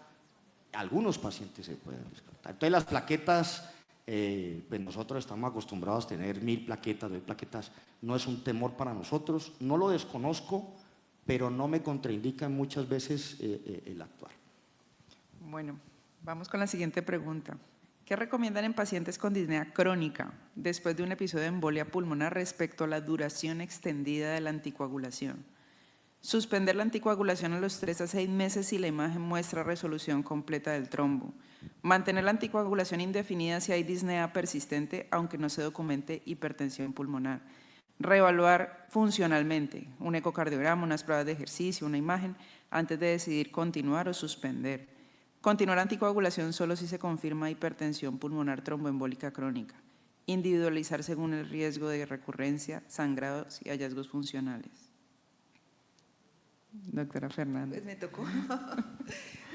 algunos pacientes se pueden descartar. Entonces las plaquetas, pues nosotros estamos acostumbrados a tener 1.000 plaquetas, 2.000 plaquetas, no es un temor para nosotros, no lo desconozco, pero no me contraindica muchas veces el actuar. Bueno, vamos con la siguiente pregunta. ¿Qué recomiendan en pacientes con disnea crónica después de un episodio de embolia pulmonar respecto a la duración extendida de la anticoagulación? Suspender la anticoagulación a los 3 a 6 meses si la imagen muestra resolución completa del trombo. Mantener la anticoagulación indefinida si hay disnea persistente, aunque no se documente hipertensión pulmonar. Reevaluar funcionalmente, un ecocardiograma, unas pruebas de ejercicio, una imagen, antes de decidir continuar o suspender. Continuar anticoagulación solo si se confirma hipertensión pulmonar tromboembólica crónica. Individualizar según el riesgo de recurrencia, sangrados y hallazgos funcionales. Doctora Fernández. Pues me tocó.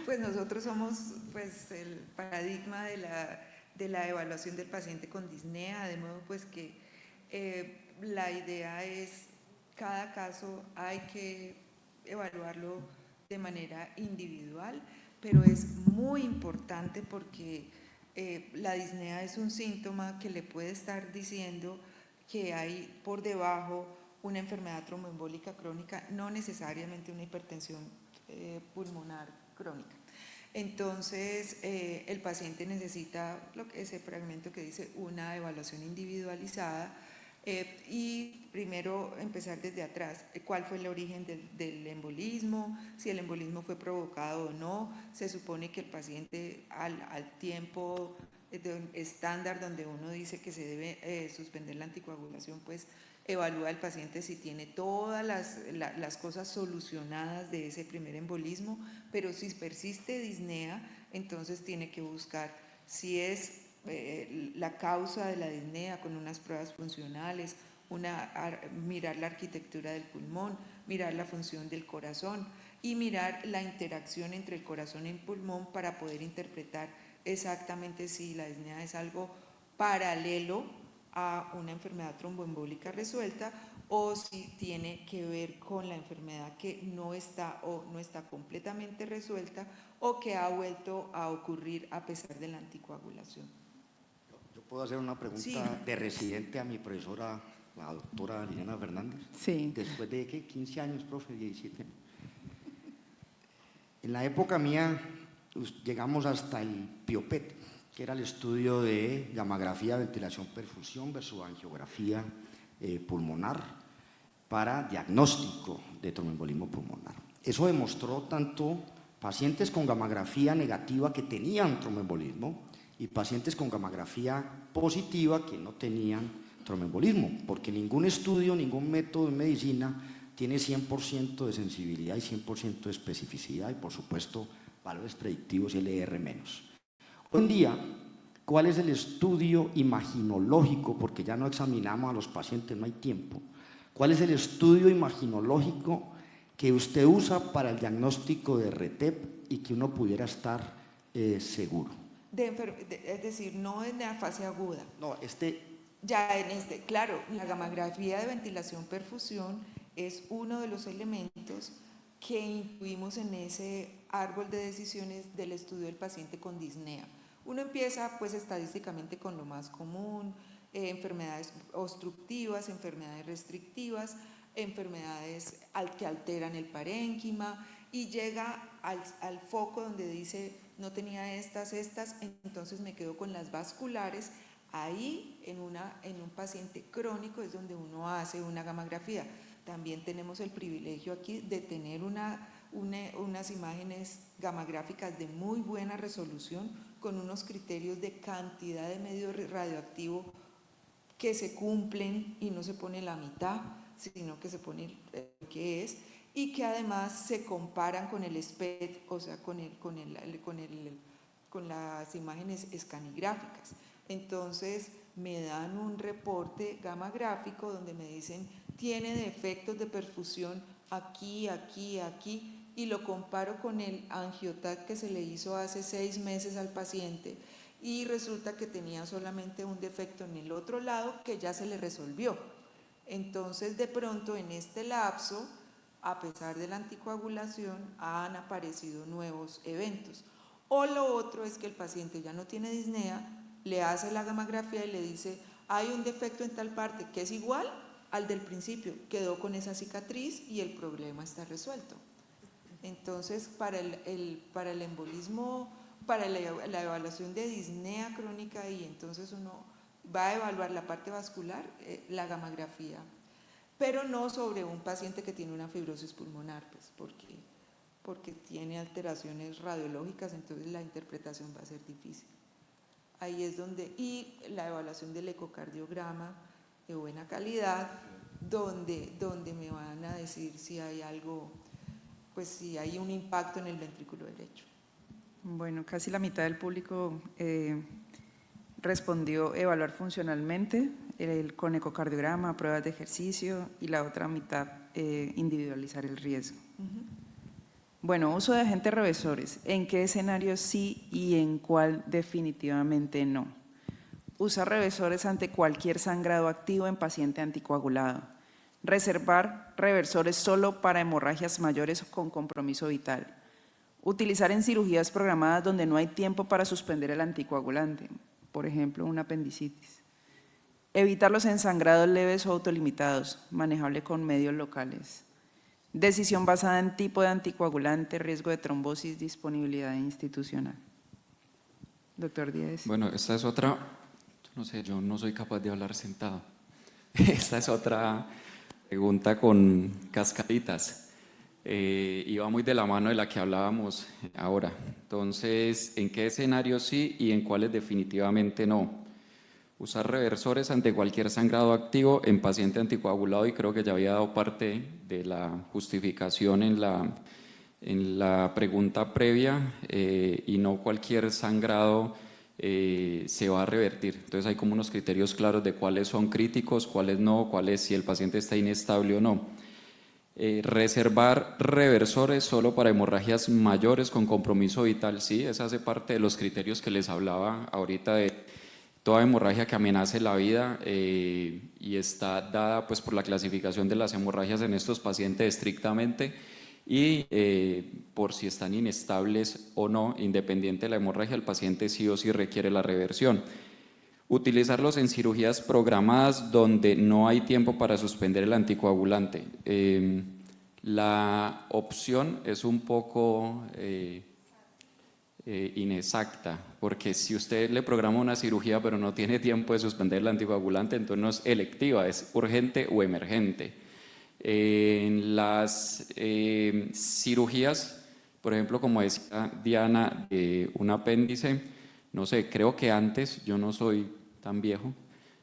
Pues nosotros somos pues, el paradigma de la de la evaluación del paciente con disnea, de modo pues que la idea es, cada caso hay que evaluarlo de manera individual, pero es muy importante porque la disnea es un síntoma que le puede estar diciendo que hay por debajo una enfermedad tromboembólica crónica, no necesariamente una hipertensión pulmonar crónica. Entonces, el paciente necesita ese fragmento que dice una evaluación individualizada y primero empezar desde atrás. ¿Cuál fue el origen del embolismo? Si el embolismo fue provocado o no. Se supone que el paciente al tiempo estándar donde uno dice que se debe suspender la anticoagulación, pues evalúa al paciente si tiene todas las cosas solucionadas de ese primer embolismo, pero si persiste disnea, entonces tiene que buscar si es la causa de la disnea con unas pruebas funcionales, mirar la arquitectura del pulmón, mirar la función del corazón y mirar la interacción entre el corazón y el pulmón para poder interpretar exactamente si la disnea es algo paralelo a una enfermedad tromboembólica resuelta o si tiene que ver con la enfermedad que no está completamente resuelta o que ha vuelto a ocurrir a pesar de la anticoagulación. Yo puedo hacer una pregunta Sí. de residente a mi profesora, la doctora Liliana Fernández. Sí. Después de ¿qué? 15 años, profe, 17. En la época mía llegamos hasta el PIOPET, que era el estudio de gammagrafía, ventilación, perfusión versus angiografía pulmonar para diagnóstico de tromboembolismo pulmonar. Eso demostró tanto pacientes con gammagrafía negativa que tenían tromboembolismo y pacientes con gammagrafía positiva que no tenían tromboembolismo, porque ningún estudio, ningún método en medicina tiene 100% de sensibilidad y 100% de especificidad y, por supuesto, valores predictivos y LR menos. Hoy en día, ¿cuál es el estudio imaginológico? Porque ya no examinamos a los pacientes, no hay tiempo. ¿Cuál es el estudio imaginológico que usted usa para el diagnóstico de RTEP y que uno pudiera estar seguro? Es decir, no en la fase aguda. No, Ya claro, la gammagrafía de ventilación-perfusión es uno de los elementos que incluimos en ese árbol de decisiones del estudio del paciente con disnea. Uno empieza pues estadísticamente con lo más común, enfermedades obstructivas, enfermedades restrictivas, enfermedades que alteran el parénquima y llega al foco donde dice no tenía estas, entonces me quedo con las vasculares. Ahí en un paciente crónico es donde uno hace una gammagrafía. También tenemos el privilegio aquí de tener unas imágenes gamagráficas de muy buena resolución con unos criterios de cantidad de medio radioactivo que se cumplen y no se pone la mitad, sino que se pone lo que es y que además se comparan con el SPECT, o sea, con las imágenes escanigráficas. Entonces me dan un reporte gamagráfico donde me dicen tiene defectos de perfusión aquí, aquí, aquí y lo comparo con el angiotac que se le hizo hace 6 meses al paciente y resulta que tenía solamente un defecto en el otro lado que ya se le resolvió. Entonces de pronto en este lapso, a pesar de la anticoagulación, han aparecido nuevos eventos. O lo otro es que el paciente ya no tiene disnea, le hace la gammagrafía y le dice hay un defecto en tal parte que es igual al del principio, quedó con esa cicatriz y el problema está resuelto. Entonces para el embolismo, para la evaluación de disnea crónica y entonces uno va a evaluar la parte vascular, la gammagrafía, pero no sobre un paciente que tiene una fibrosis pulmonar, pues porque tiene alteraciones radiológicas, entonces la interpretación va a ser difícil. Ahí es donde, y la evaluación del ecocardiograma de buena calidad, donde me van a decir si hay algo, pues si hay un impacto en el ventrículo derecho. Bueno, casi la mitad del público respondió evaluar funcionalmente, con ecocardiograma, pruebas de ejercicio y la otra mitad individualizar el riesgo. Bueno, uso de agentes reversores, ¿en qué escenarios sí y en cuál definitivamente no? Usar reversores ante cualquier sangrado activo en paciente anticoagulado. Reservar reversores solo para hemorragias mayores con compromiso vital. Utilizar en cirugías programadas donde no hay tiempo para suspender el anticoagulante, por ejemplo, una apendicitis. Evitar los ensangrados leves o autolimitados, manejable con medios locales. Decisión basada en tipo de anticoagulante, riesgo de trombosis, disponibilidad institucional. Doctor Díaz. Bueno, esta es otra, no sé, yo no soy capaz de hablar sentado. Esta es otra pregunta con cascaditas. Y va muy de la mano de la que hablábamos ahora. Entonces, ¿en qué escenarios sí y en cuáles definitivamente no? Usar reversores ante cualquier sangrado activo en paciente anticoagulado, y creo que ya había dado parte de la justificación en la pregunta previa, y no cualquier sangrado se va a revertir. Entonces hay como unos criterios claros de cuáles son críticos, cuáles no, cuáles si el paciente está inestable o no. Reservar reversores solo para hemorragias mayores con compromiso vital, sí, esa hace parte de los criterios que les hablaba ahorita de toda hemorragia que amenace la vida, y está dada pues por la clasificación de las hemorragias en estos pacientes estrictamente, y por si están inestables o no, independiente de la hemorragia, el paciente sí o sí requiere la reversión. Utilizarlos en cirugías programadas donde no hay tiempo para suspender el anticoagulante. La opción es un poco inexacta, porque si usted le programa una cirugía pero no tiene tiempo de suspender el anticoagulante, entonces no es electiva, es urgente o emergente. En las cirugías, por ejemplo, como decía Diana, un apéndice, no sé, creo que antes, yo no soy tan viejo,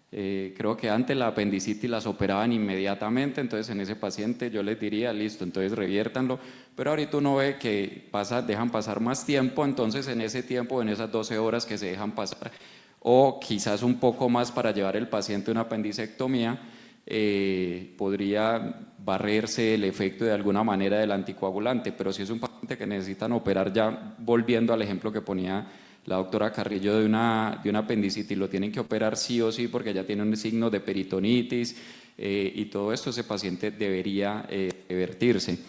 creo que antes la apendicitis las operaban inmediatamente, entonces en ese paciente yo les diría, listo, entonces reviértanlo, pero ahorita uno ve que dejan pasar más tiempo, entonces en ese tiempo, en esas 12 horas que se dejan pasar, o quizás un poco más para llevar el paciente a una apendicectomía, podría barrerse el efecto de alguna manera del anticoagulante, pero si es un paciente que necesitan operar, ya volviendo al ejemplo que ponía la doctora Carrillo de una apendicitis, lo tienen que operar sí o sí porque ya tiene un signo de peritonitis, y todo esto, ese paciente debería revertirse.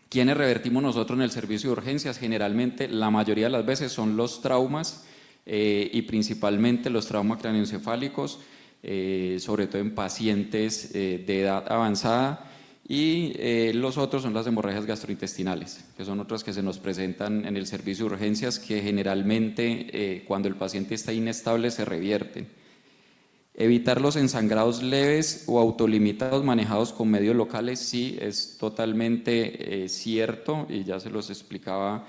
¿Quiénes revertimos nosotros en el servicio de urgencias? Generalmente, la mayoría de las veces son los traumas, y principalmente los traumas craneoencefálicos, sobre todo en pacientes de edad avanzada, y los otros son las hemorragias gastrointestinales, que son otras que se nos presentan en el servicio de urgencias, que generalmente cuando el paciente está inestable se revierten. Evitar los ensangrados leves o autolimitados manejados con medios locales, sí, es totalmente cierto, y ya se los explicaba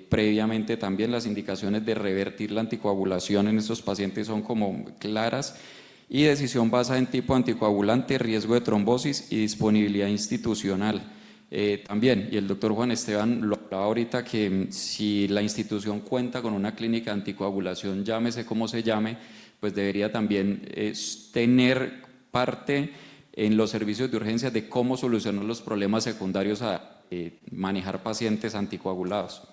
previamente también. Las indicaciones de revertir la anticoagulación en estos pacientes son como claras. Y decisión basada en tipo anticoagulante, riesgo de trombosis y disponibilidad institucional. También, y el doctor Juan Esteban lo hablaba ahorita, que si la institución cuenta con una clínica de anticoagulación, llámese como se llame, pues debería también tener parte en los servicios de urgencias de cómo solucionar los problemas secundarios a manejar pacientes anticoagulados.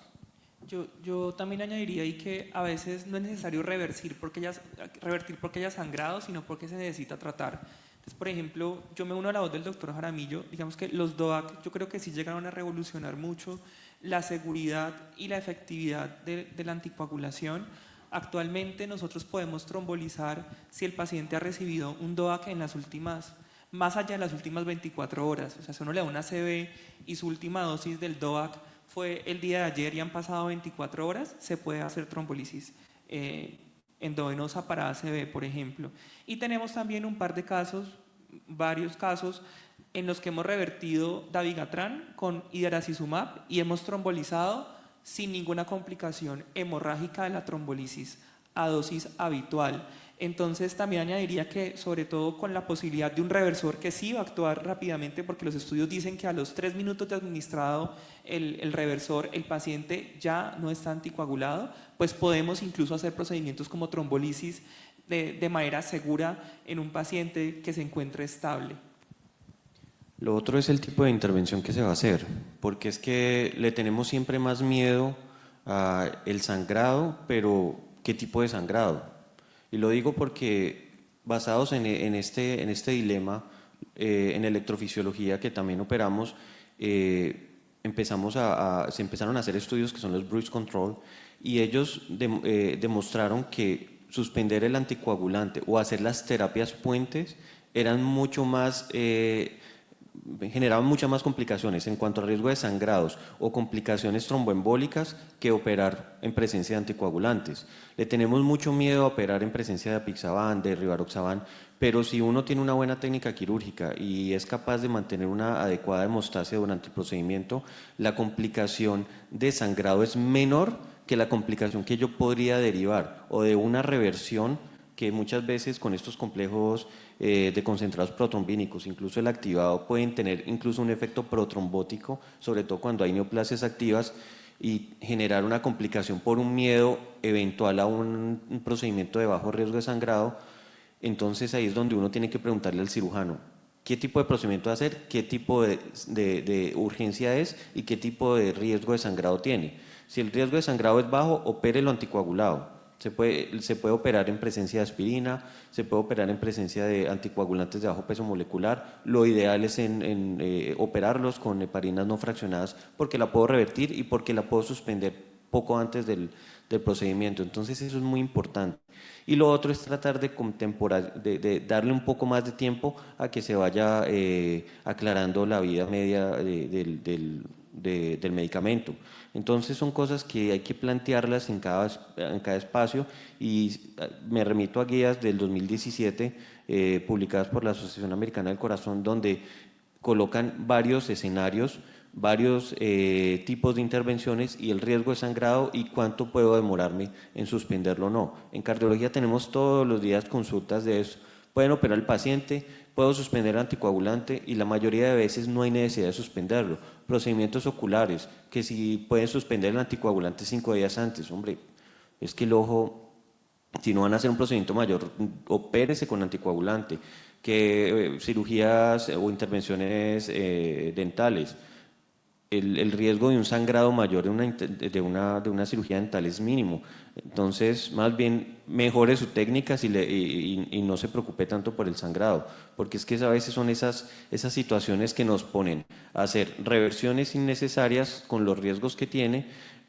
Yo también añadiría ahí que a veces no es necesario revertir porque haya sangrado, sino porque se necesita tratar. Entonces, por ejemplo, yo me uno a la voz del doctor Jaramillo. Digamos que los DOAC yo creo que sí llegaron a revolucionar mucho la seguridad y la efectividad de la anticoagulación. Actualmente nosotros podemos trombolizar si el paciente ha recibido un DOAC en las últimas, más allá de las últimas 24 horas. O sea, si uno le da una CB y su última dosis del DOAC fue el día de ayer y han pasado 24 horas, se puede hacer trombolisis endovenosa para ACV, por ejemplo. Y tenemos también un par de casos, varios casos, en los que hemos revertido dabigatran con idarazizumab y hemos trombolizado sin ninguna complicación hemorrágica de la trombolisis a dosis habitual. Entonces también añadiría que, sobre todo con la posibilidad de un reversor que sí va a actuar rápidamente, porque los estudios dicen que a los 3 minutos de administrado el reversor, el paciente ya no está anticoagulado, pues podemos incluso hacer procedimientos como trombolisis de manera segura en un paciente que se encuentre estable. Lo otro es el tipo de intervención que se va a hacer, porque es que le tenemos siempre más miedo al sangrado, pero ¿qué tipo de sangrado? Y lo digo porque basados en este dilema, en electrofisiología que también operamos, se empezaron a hacer estudios que son los bruise control, y ellos demostraron que suspender el anticoagulante o hacer las terapias puentes eran mucho más, generaban muchas más complicaciones en cuanto a riesgo de sangrados o complicaciones tromboembólicas que operar en presencia de anticoagulantes. Le tenemos mucho miedo a operar en presencia de apixaban, de rivaroxaban, pero si uno tiene una buena técnica quirúrgica y es capaz de mantener una adecuada hemostasia durante el procedimiento, la complicación de sangrado es menor que la complicación que yo podría derivar o de una reversión que muchas veces con estos complejos de concentrados protrombínicos, incluso el activado, pueden tener incluso un efecto protrombótico, sobre todo cuando hay neoplasias activas, y generar una complicación por un miedo eventual a un procedimiento de bajo riesgo de sangrado. Entonces ahí es donde uno tiene que preguntarle al cirujano qué tipo de procedimiento hacer, qué tipo de urgencia es y qué tipo de riesgo de sangrado tiene. Si el riesgo de sangrado es bajo, opere lo anticoagulado. Se puede operar en presencia de aspirina, se puede operar en presencia de anticoagulantes de bajo peso molecular. Lo ideal es operarlos con heparinas no fraccionadas porque la puedo revertir y porque la puedo suspender poco antes del procedimiento. Entonces eso es muy importante. Y lo otro es tratar de darle un poco más de tiempo a que se vaya aclarando la vida media del medicamento. Entonces son cosas que hay que plantearlas en cada espacio, y me remito a guías del 2017 publicadas por la Asociación Americana del Corazón, donde colocan varios escenarios, varios tipos de intervenciones y el riesgo de sangrado y cuánto puedo demorarme en suspenderlo o no. En cardiología tenemos todos los días consultas de eso. Pueden operar al paciente, puedo suspender el anticoagulante y la mayoría de veces no hay necesidad de suspenderlo. Procedimientos oculares, que si pueden suspender el anticoagulante 5 días antes, hombre, es que el ojo, si no van a hacer un procedimiento mayor, opérese con anticoagulante. Que cirugías o intervenciones dentales, el riesgo de un sangrado mayor de una cirugía dental es mínimo. Entonces, más bien, mejore su técnica y no se preocupe tanto por el sangrado, porque es que a veces son esas situaciones que nos ponen a hacer reversiones innecesarias con los riesgos que tiene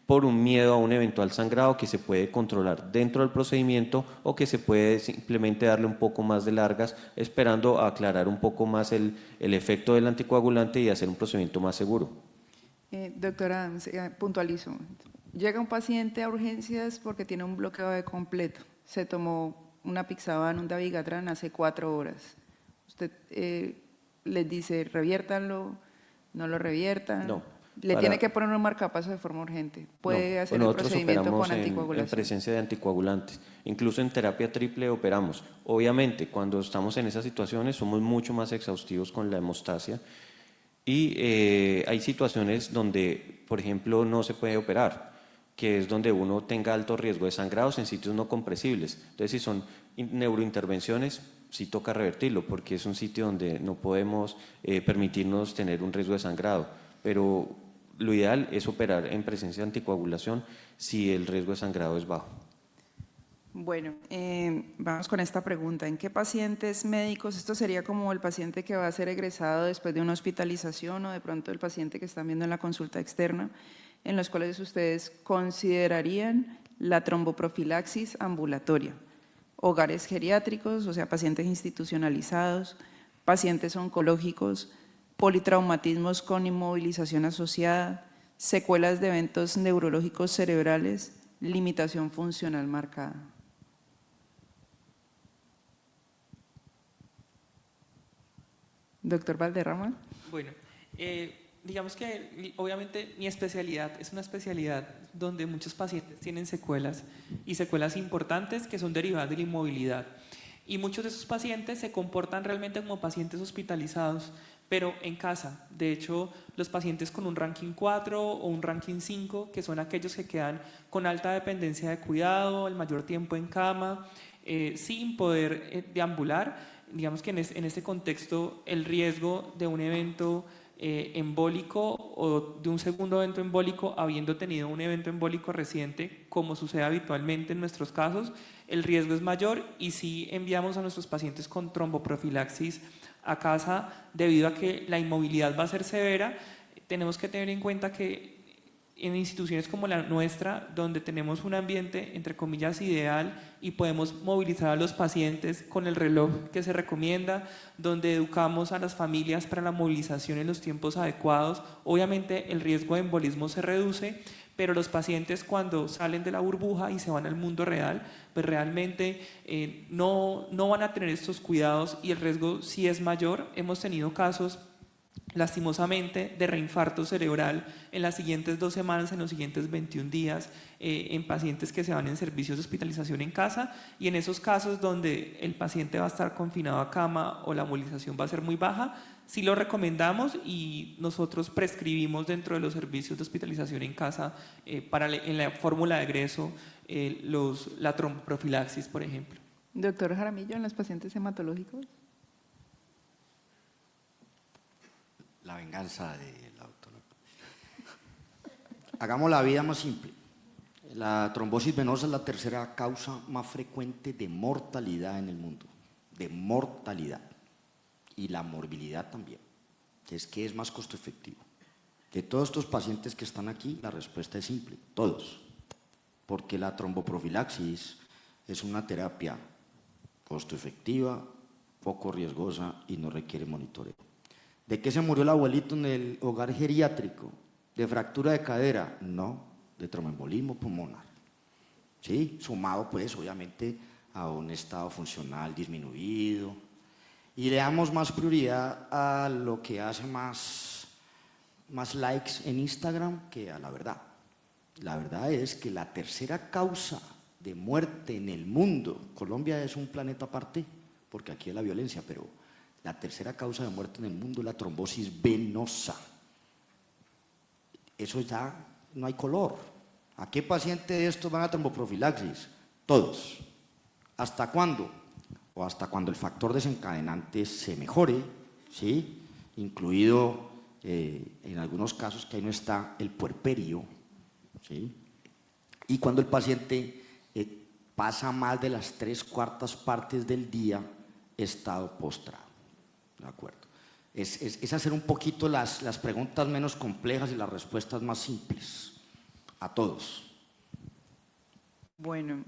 por un miedo a un eventual sangrado que se puede controlar dentro del procedimiento o que se puede simplemente darle un poco más de largas, esperando a aclarar un poco más el efecto del anticoagulante y hacer un procedimiento más seguro. Doctora, puntualizo. Llega un paciente a urgencias porque tiene un bloqueo de completo. Se tomó una apixaban, un dabigatran hace 4 horas. Usted les dice, reviértanlo, no lo reviertan. No. Tiene que poner un marcapaso de forma urgente. Puede hacer el procedimiento con anticoagulación. En presencia de anticoagulantes. Incluso en terapia triple operamos. Obviamente, cuando estamos en esas situaciones somos mucho más exhaustivos con la hemostasia. Y hay situaciones donde, por ejemplo, no se puede operar, que es donde uno tenga alto riesgo de sangrados en sitios no compresibles. Entonces, si son neurointervenciones, sí toca revertirlo, porque es un sitio donde no podemos permitirnos tener un riesgo de sangrado. Pero lo ideal es operar en presencia de anticoagulación si el riesgo de sangrado es bajo. Bueno, vamos con esta pregunta. ¿En qué pacientes médicos, esto sería como el paciente que va a ser egresado después de una hospitalización o de pronto el paciente que están viendo en la consulta externa, en los cuales ustedes considerarían la tromboprofilaxis ambulatoria? Hogares geriátricos, o sea, pacientes institucionalizados, pacientes oncológicos, politraumatismos con inmovilización asociada, secuelas de eventos neurológicos cerebrales, limitación funcional marcada. Doctor Valderrama. Bueno, digamos que obviamente mi especialidad es una especialidad donde muchos pacientes tienen secuelas y secuelas importantes que son derivadas de la inmovilidad. Y muchos de esos pacientes se comportan realmente como pacientes hospitalizados, pero en casa. De hecho, los pacientes con un ranking 4 o un ranking 5, que son aquellos que quedan con alta dependencia de cuidado, el mayor tiempo en cama, sin poder deambular, digamos que en este contexto el riesgo de un evento embólico o de un segundo evento embólico habiendo tenido un evento embólico reciente, como sucede habitualmente en nuestros casos, el riesgo es mayor y sí enviamos a nuestros pacientes con tromboprofilaxis a casa debido a que la inmovilidad va a ser severa. Tenemos que tener en cuenta que en instituciones como la nuestra, donde tenemos un ambiente, entre comillas, ideal y podemos movilizar a los pacientes con el reloj que se recomienda, donde educamos a las familias para la movilización en los tiempos adecuados, obviamente el riesgo de embolismo se reduce, pero los pacientes cuando salen de la burbuja y se van al mundo real, pues realmente no van a tener estos cuidados y el riesgo sí es mayor. Hemos tenido casos lastimosamente de reinfarto cerebral en las siguientes 2 semanas, en los siguientes 21 días, en pacientes que se van en servicios de hospitalización en casa, y en esos casos donde el paciente va a estar confinado a cama o la movilización va a ser muy baja, sí lo recomendamos y nosotros prescribimos dentro de los servicios de hospitalización en casa en la fórmula de egreso la tromboprofilaxis, por ejemplo. Doctor Jaramillo, en los pacientes hematológicos. La venganza de la doctora. Hagamos la vida más simple. La trombosis venosa es la tercera causa más frecuente de mortalidad en el mundo. De mortalidad. Y la morbilidad también. ¿Qué es más costo efectivo? De todos estos pacientes que están aquí, la respuesta es simple. Todos. Porque la tromboprofilaxis es una terapia costo efectiva, poco riesgosa y no requiere monitoreo. ¿De qué se murió el abuelito en el hogar geriátrico? ¿De fractura de cadera? No, de tromboembolismo pulmonar. Sí, sumado pues obviamente a un estado funcional disminuido. Y le damos más prioridad a lo que hace más likes en Instagram que a la verdad. La verdad es que la tercera causa de muerte en el mundo, Colombia es un planeta aparte, porque aquí es la violencia, pero la tercera causa de muerte en el mundo es la trombosis venosa. Eso ya no hay color. ¿A qué paciente de estos van a tromboprofilaxis? Todos. ¿Hasta cuándo? O hasta cuando el factor desencadenante se mejore, ¿sí? Incluido en algunos casos que ahí no está el puerperio, ¿sí? Y cuando el paciente pasa más de las 3/4 partes del día estado postrado. ¿De acuerdo? Es hacer un poquito las preguntas menos complejas y las respuestas más simples. A todos. Bueno,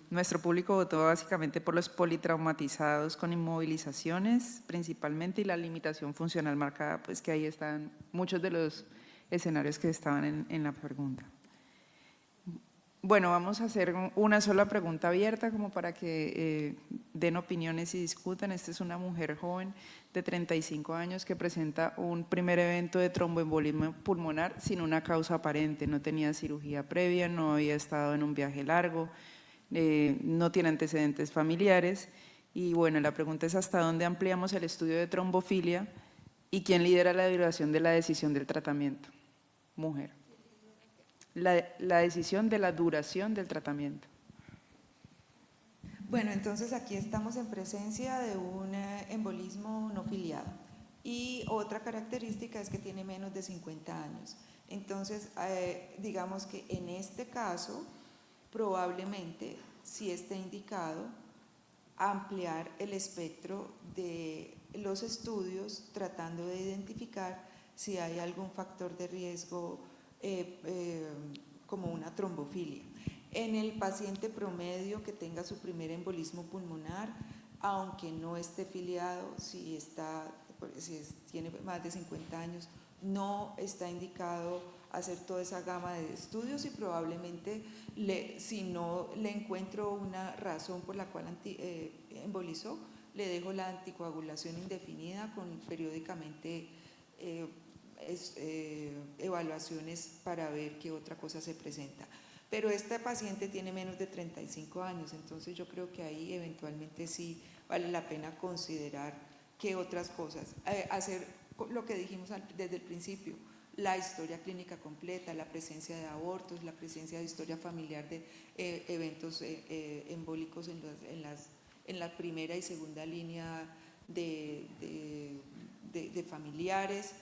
nuestro público votó básicamente por los politraumatizados con inmovilizaciones principalmente y la limitación funcional marcada, pues que ahí están muchos de los escenarios que estaban en la pregunta. Bueno, vamos a hacer una sola pregunta abierta como para que den opiniones y discutan. Esta es una mujer joven de 35 años que presenta un primer evento de tromboembolismo pulmonar sin una causa aparente. No tenía cirugía previa, no había estado en un viaje largo, no tiene antecedentes familiares. Y bueno, la pregunta es ¿hasta dónde ampliamos el estudio de trombofilia y quién lidera la duración de la decisión del tratamiento? Mujer. La decisión de la duración del tratamiento. Bueno, entonces aquí estamos en presencia de un embolismo no filiado y otra característica es que tiene menos de 50 años. Entonces, digamos que en este caso probablemente sí esté indicado ampliar el espectro de los estudios tratando de identificar si hay algún factor de riesgo como una trombofilia. En el paciente promedio que tenga su primer embolismo pulmonar, aunque no esté filiado, si tiene más de 50 años, no está indicado hacer toda esa gama de estudios y probablemente si no le encuentro una razón por la cual embolizó, le dejo la anticoagulación indefinida con periódicamente evaluaciones para ver qué otra cosa se presenta. Pero este paciente tiene menos de 35 años, entonces yo creo que ahí eventualmente sí vale la pena considerar qué otras cosas. Hacer lo que dijimos desde el principio, la historia clínica completa, la presencia de abortos, la presencia de historia familiar de eventos embólicos en la primera y segunda línea de de familiares.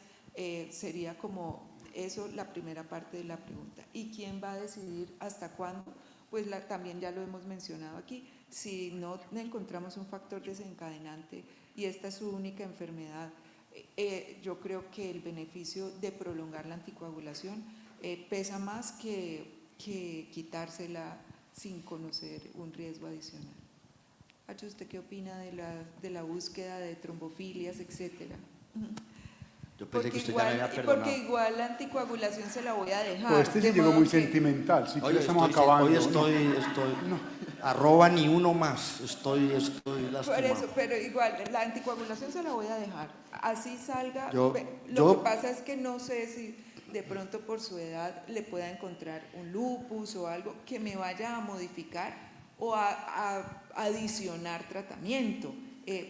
Sería como eso la primera parte de la pregunta. ¿Y quién va a decidir hasta cuándo? Pues también ya lo hemos mencionado aquí. Si no encontramos un factor desencadenante y esta es su única enfermedad, yo creo que el beneficio de prolongar la anticoagulación pesa más que quitársela sin conocer un riesgo adicional. Hacho, ¿usted qué opina de la búsqueda de trombofilias, etcétera? Yo pensé que usted ya me había perdonado. Porque igual la anticoagulación se la voy a dejar. Pues este de sí llegó modo muy que- sentimental, sí, Hoy estamos estoy, acabando. hoy estoy, arroba ni uno más, estoy Por lastimado. eso, pero igual, la anticoagulación se la voy a dejar. Así salga. Yo- Lo que pasa es que no sé si de pronto por su edad le pueda encontrar un lupus o algo que me vaya a modificar o a adicionar tratamiento.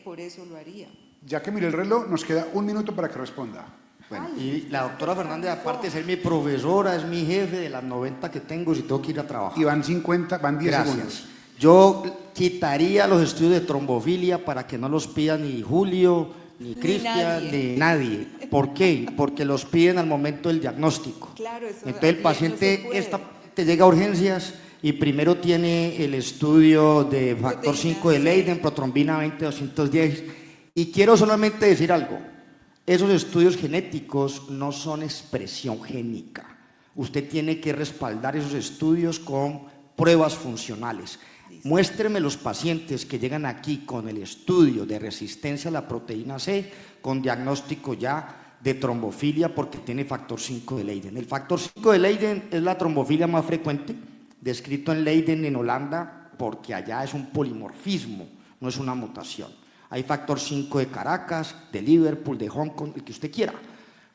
Por eso lo haría. Ya que mire el reloj, nos queda 1 minuto para que responda. Bueno, y la doctora Fernández, aparte de ser mi profesora, es mi jefe de las 90 que tengo si tengo que ir a trabajar. Y van 50, van 10 Gracias. segundos. Yo quitaría los estudios de trombofilia para que no los pida ni Julio, ni Cristian, nadie. ni nadie. ¿Por qué? Porque los piden al momento del diagnóstico. Claro, eso Entonces el allí paciente no se puede. te llega a urgencias y primero tiene el estudio de factor Proteínas, 5 de sí. Leiden, protrombina 20-210. Y quiero solamente decir algo. Esos estudios genéticos no son expresión génica. Usted tiene que respaldar esos estudios con pruebas funcionales. Muéstreme los pacientes que llegan aquí con el estudio de resistencia a la proteína C, con diagnóstico ya de trombofilia porque tiene factor 5 de Leiden. El factor 5 de Leiden es la trombofilia más frecuente, descrito en Leiden en Holanda, porque allá es un polimorfismo, no es una mutación. Hay factor 5 de Caracas, de Liverpool, de Hong Kong, el que usted quiera,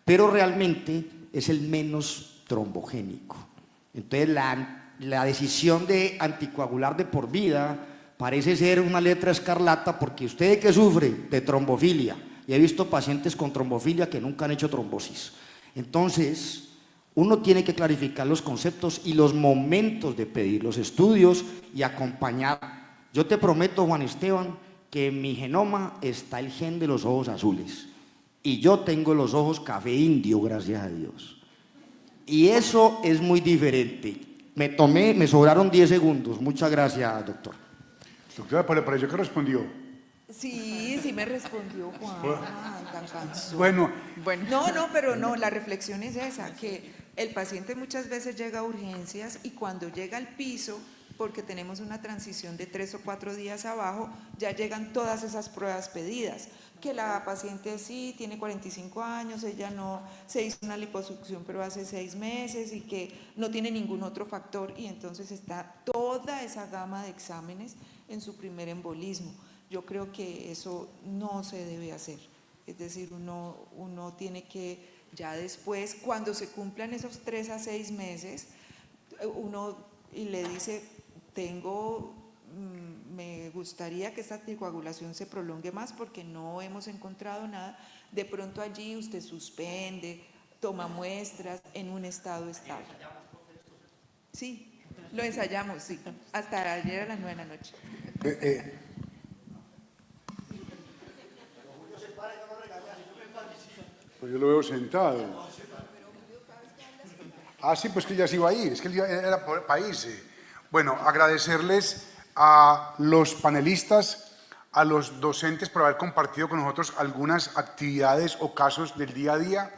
pero realmente es el menos trombogénico. Entonces la decisión de anticoagular de por vida parece ser una letra escarlata porque usted que sufre de trombofilia, y he visto pacientes con trombofilia que nunca han hecho trombosis. Entonces, uno tiene que clarificar los conceptos y los momentos de pedir los estudios y acompañar. Yo te prometo, Juan Esteban, que en mi genoma está el gen de los ojos azules y yo tengo los ojos café indio, gracias a Dios. Y eso es muy diferente. Me sobraron 10 segundos. Muchas gracias, doctor. Doctora, pareció que respondió. Sí, sí me respondió Juan, tan cansón. Bueno, No, pero no, la reflexión es esa, que el paciente muchas veces llega a urgencias y cuando llega al piso, porque tenemos una transición de 3 o 4 días abajo, ya llegan todas esas pruebas pedidas, que la paciente sí tiene 45 años, ella no se hizo una liposucción pero hace 6 meses y que no tiene ningún otro factor y entonces está toda esa gama de exámenes en su primer embolismo. Yo creo que eso no se debe hacer, es decir, uno tiene que ya después, cuando se cumplan esos 3 a 6 meses, uno y le dice, me gustaría que esta anticoagulación se prolongue más porque no hemos encontrado nada, de pronto allí usted suspende, toma muestras en un estado estable. Sí, lo ensayamos, sí, hasta ayer a las 9 de la noche. Pues yo lo veo sentado. Ah, sí, pues que ya se iba ahí, es que él era por el país. Bueno, agradecerles a los panelistas, a los docentes por haber compartido con nosotros algunas actividades o casos del día a día,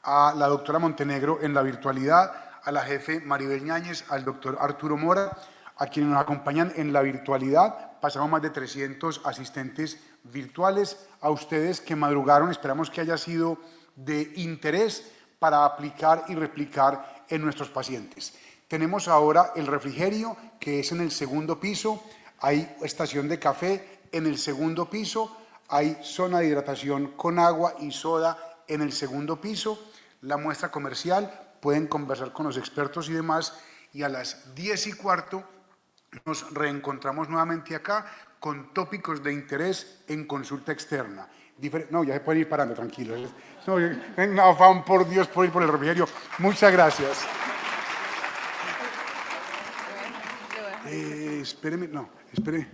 a la doctora Montenegro en la virtualidad, a la jefe Maribel Ñáñez, al doctor Arturo Mora, a quienes nos acompañan en la virtualidad. Pasamos más de 300 asistentes virtuales. A ustedes que madrugaron, esperamos que haya sido de interés para aplicar y replicar en nuestros pacientes. Tenemos ahora el refrigerio, que es en el segundo piso. Hay estación de café en el segundo piso. Hay zona de hidratación con agua y soda en el segundo piso. La muestra comercial, pueden conversar con los expertos y demás. Y a las 10:15 nos reencontramos nuevamente acá con tópicos de interés en consulta externa. No, ya se pueden ir parando, tranquilos. No, en afán, por Dios, por ir por el refrigerio. Muchas gracias. Espéreme, no, espere.